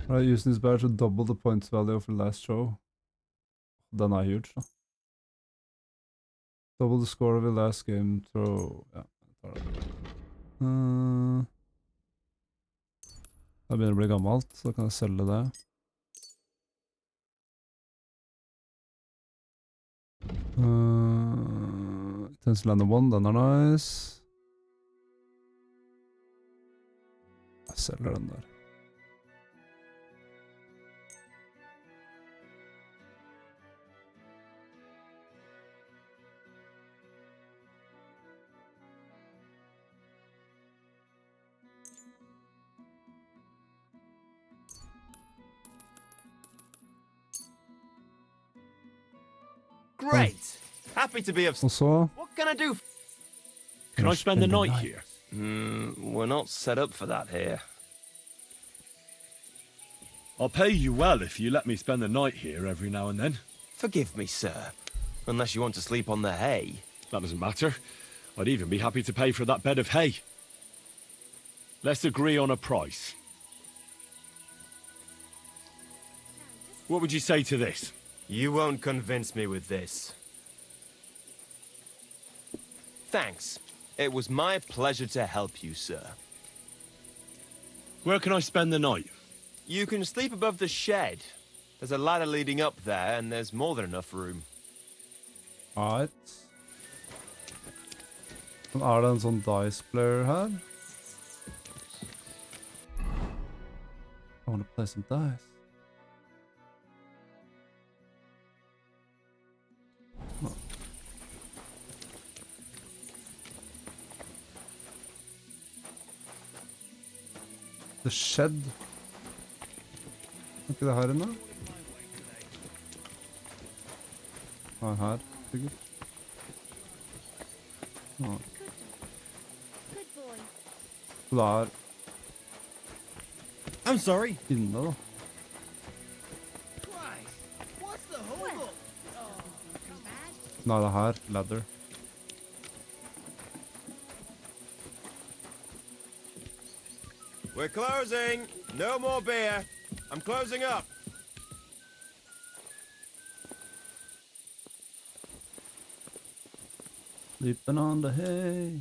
Right, using this badge to double the points value of the last show. Den er huge, da. Double the score of the last game throw. Ja, jeg tar det. Det begynner å bli gammelt, så kan jeg selge det. Tensland 1, den er nice. Jeg selger den der. Great! Happy to be of... Og så... What can I do? Can I spend the night here? We're not set up for that here. I'll pay you well if you let me spend the night here every now and then. Forgive me, sir. Unless you want to sleep on the hay. That doesn't matter. I'd even be happy to pay for that bed of hay. Let's agree on a price. What would you say to this? You won't convince me with this. Thanks. It was my pleasure to help you, sir. Where can I spend the night? You can sleep above the shed. There's a ladder leading up there, and there's more than enough room. Alright. Men er det en sånn dice player her? I wanna play some dice. The shed. Er ikke det her inne? Her, sikkert. Ja. Det I'm sorry. Inne da. Nei, det her. Ladder. We're closing. No more beer. I'm closing up. Sleeping on the hay.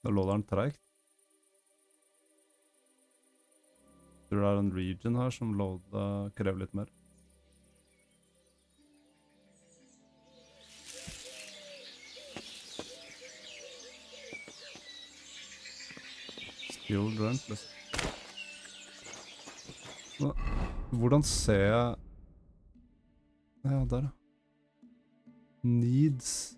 Da lå den tregt. Tror det en region her som krever litt mer. Skill run plus. Hvordan ser jeg... Ja, der. Needs.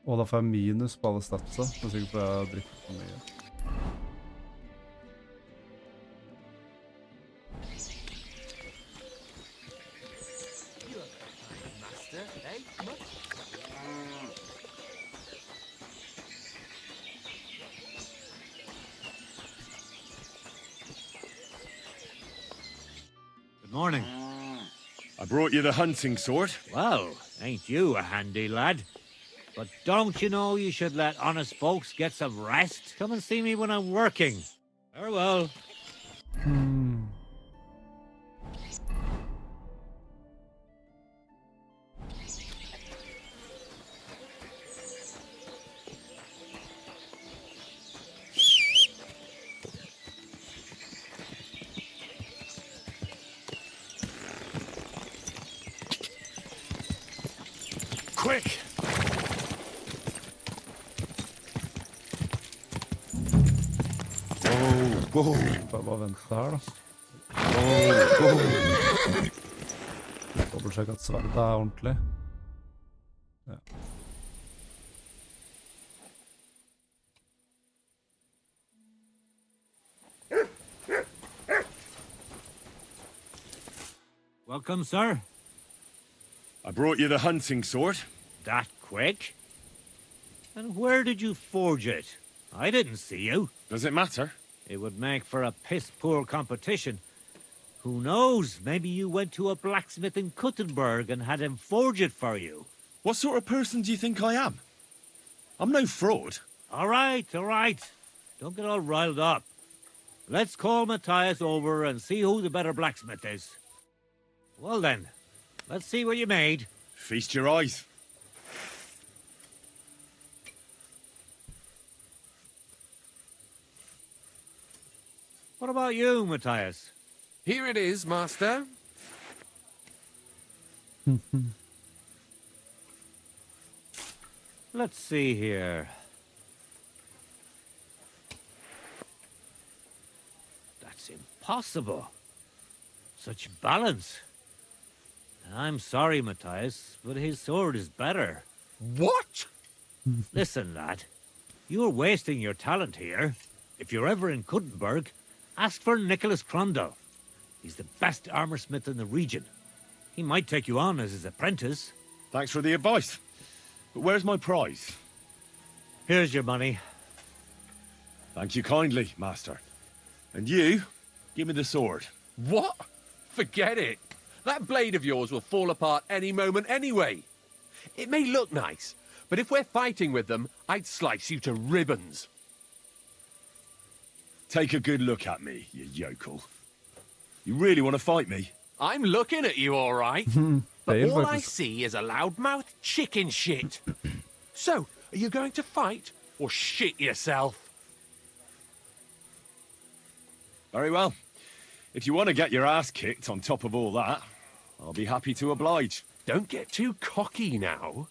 Og da får jeg minus på alle statsa. Jeg er sikker på at jeg har drikket for mye. Good morning. I brought you the hunting sword. Well, ain't you a handy lad? But don't you know you should let honest folks get some rest? Come and see me when I'm working. Farewell. Quick! Bare vente her da. Dobbeltsjekk at sverdet er ordentlig. Ja. Welcome, sir. I brought you the hunting sword. That quick? And where did you forge it? I didn't see you. Does it matter? It would make for a piss-poor competition. Who knows? Maybe you went to a blacksmith in Kuttenberg and had him forge it for you. What sort of person do you think I am? I'm no fraud. All right, all right. Don't get all riled up. Let's call Matthias over and see who the better blacksmith is. Well then, let's see what you made. Feast your eyes. What about you, Matthias? Here it is, master. Let's see here. That's impossible. Such balance. I'm sorry, Matthias, but his sword is better. What? Listen, lad. You're wasting your talent here. If you're ever in Kuttenberg, ask for Nicholas Crondell. He's the best armorsmith in the region. He might take you on as his apprentice. Thanks for the advice. But where's my prize? Here's your money. Thank you kindly, master. And you, give me the sword. What? Forget it. That blade of yours will fall apart any moment anyway. It may look nice, but if we're fighting with them, I'd slice you to ribbons. Take a good look at me, you yokel. You really want to fight me? I'm looking at you, all right. But all I see is a loudmouthed chicken shit. So, are you going to fight or shit yourself? Very well. If you want to get your ass kicked on top of all that, I'll be happy to oblige. Don't get too cocky now.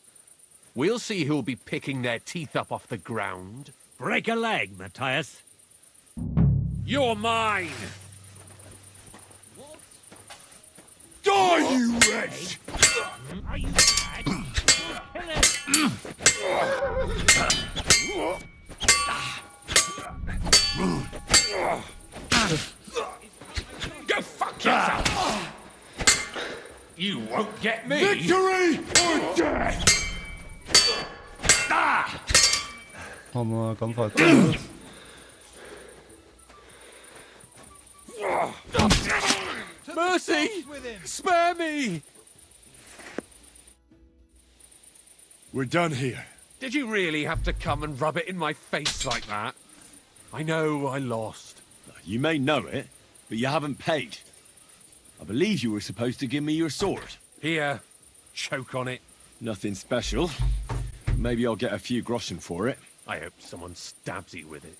We'll see who'll be picking their teeth up off the ground. Break a leg, Matthias. You're mine! Die, you wretch! Are you mad? Go fuck yourself! You won't get me! Victory or death! Han kan fighte. Mercy! Spare me! We're done here. Did you really have to come and rub it in my face like that? I know I lost. You may know it, but you haven't paid. I believe you were supposed to give me your sword. Here, choke on it. Nothing special. Maybe I'll get a few groschen for it. I hope someone stabs you with it.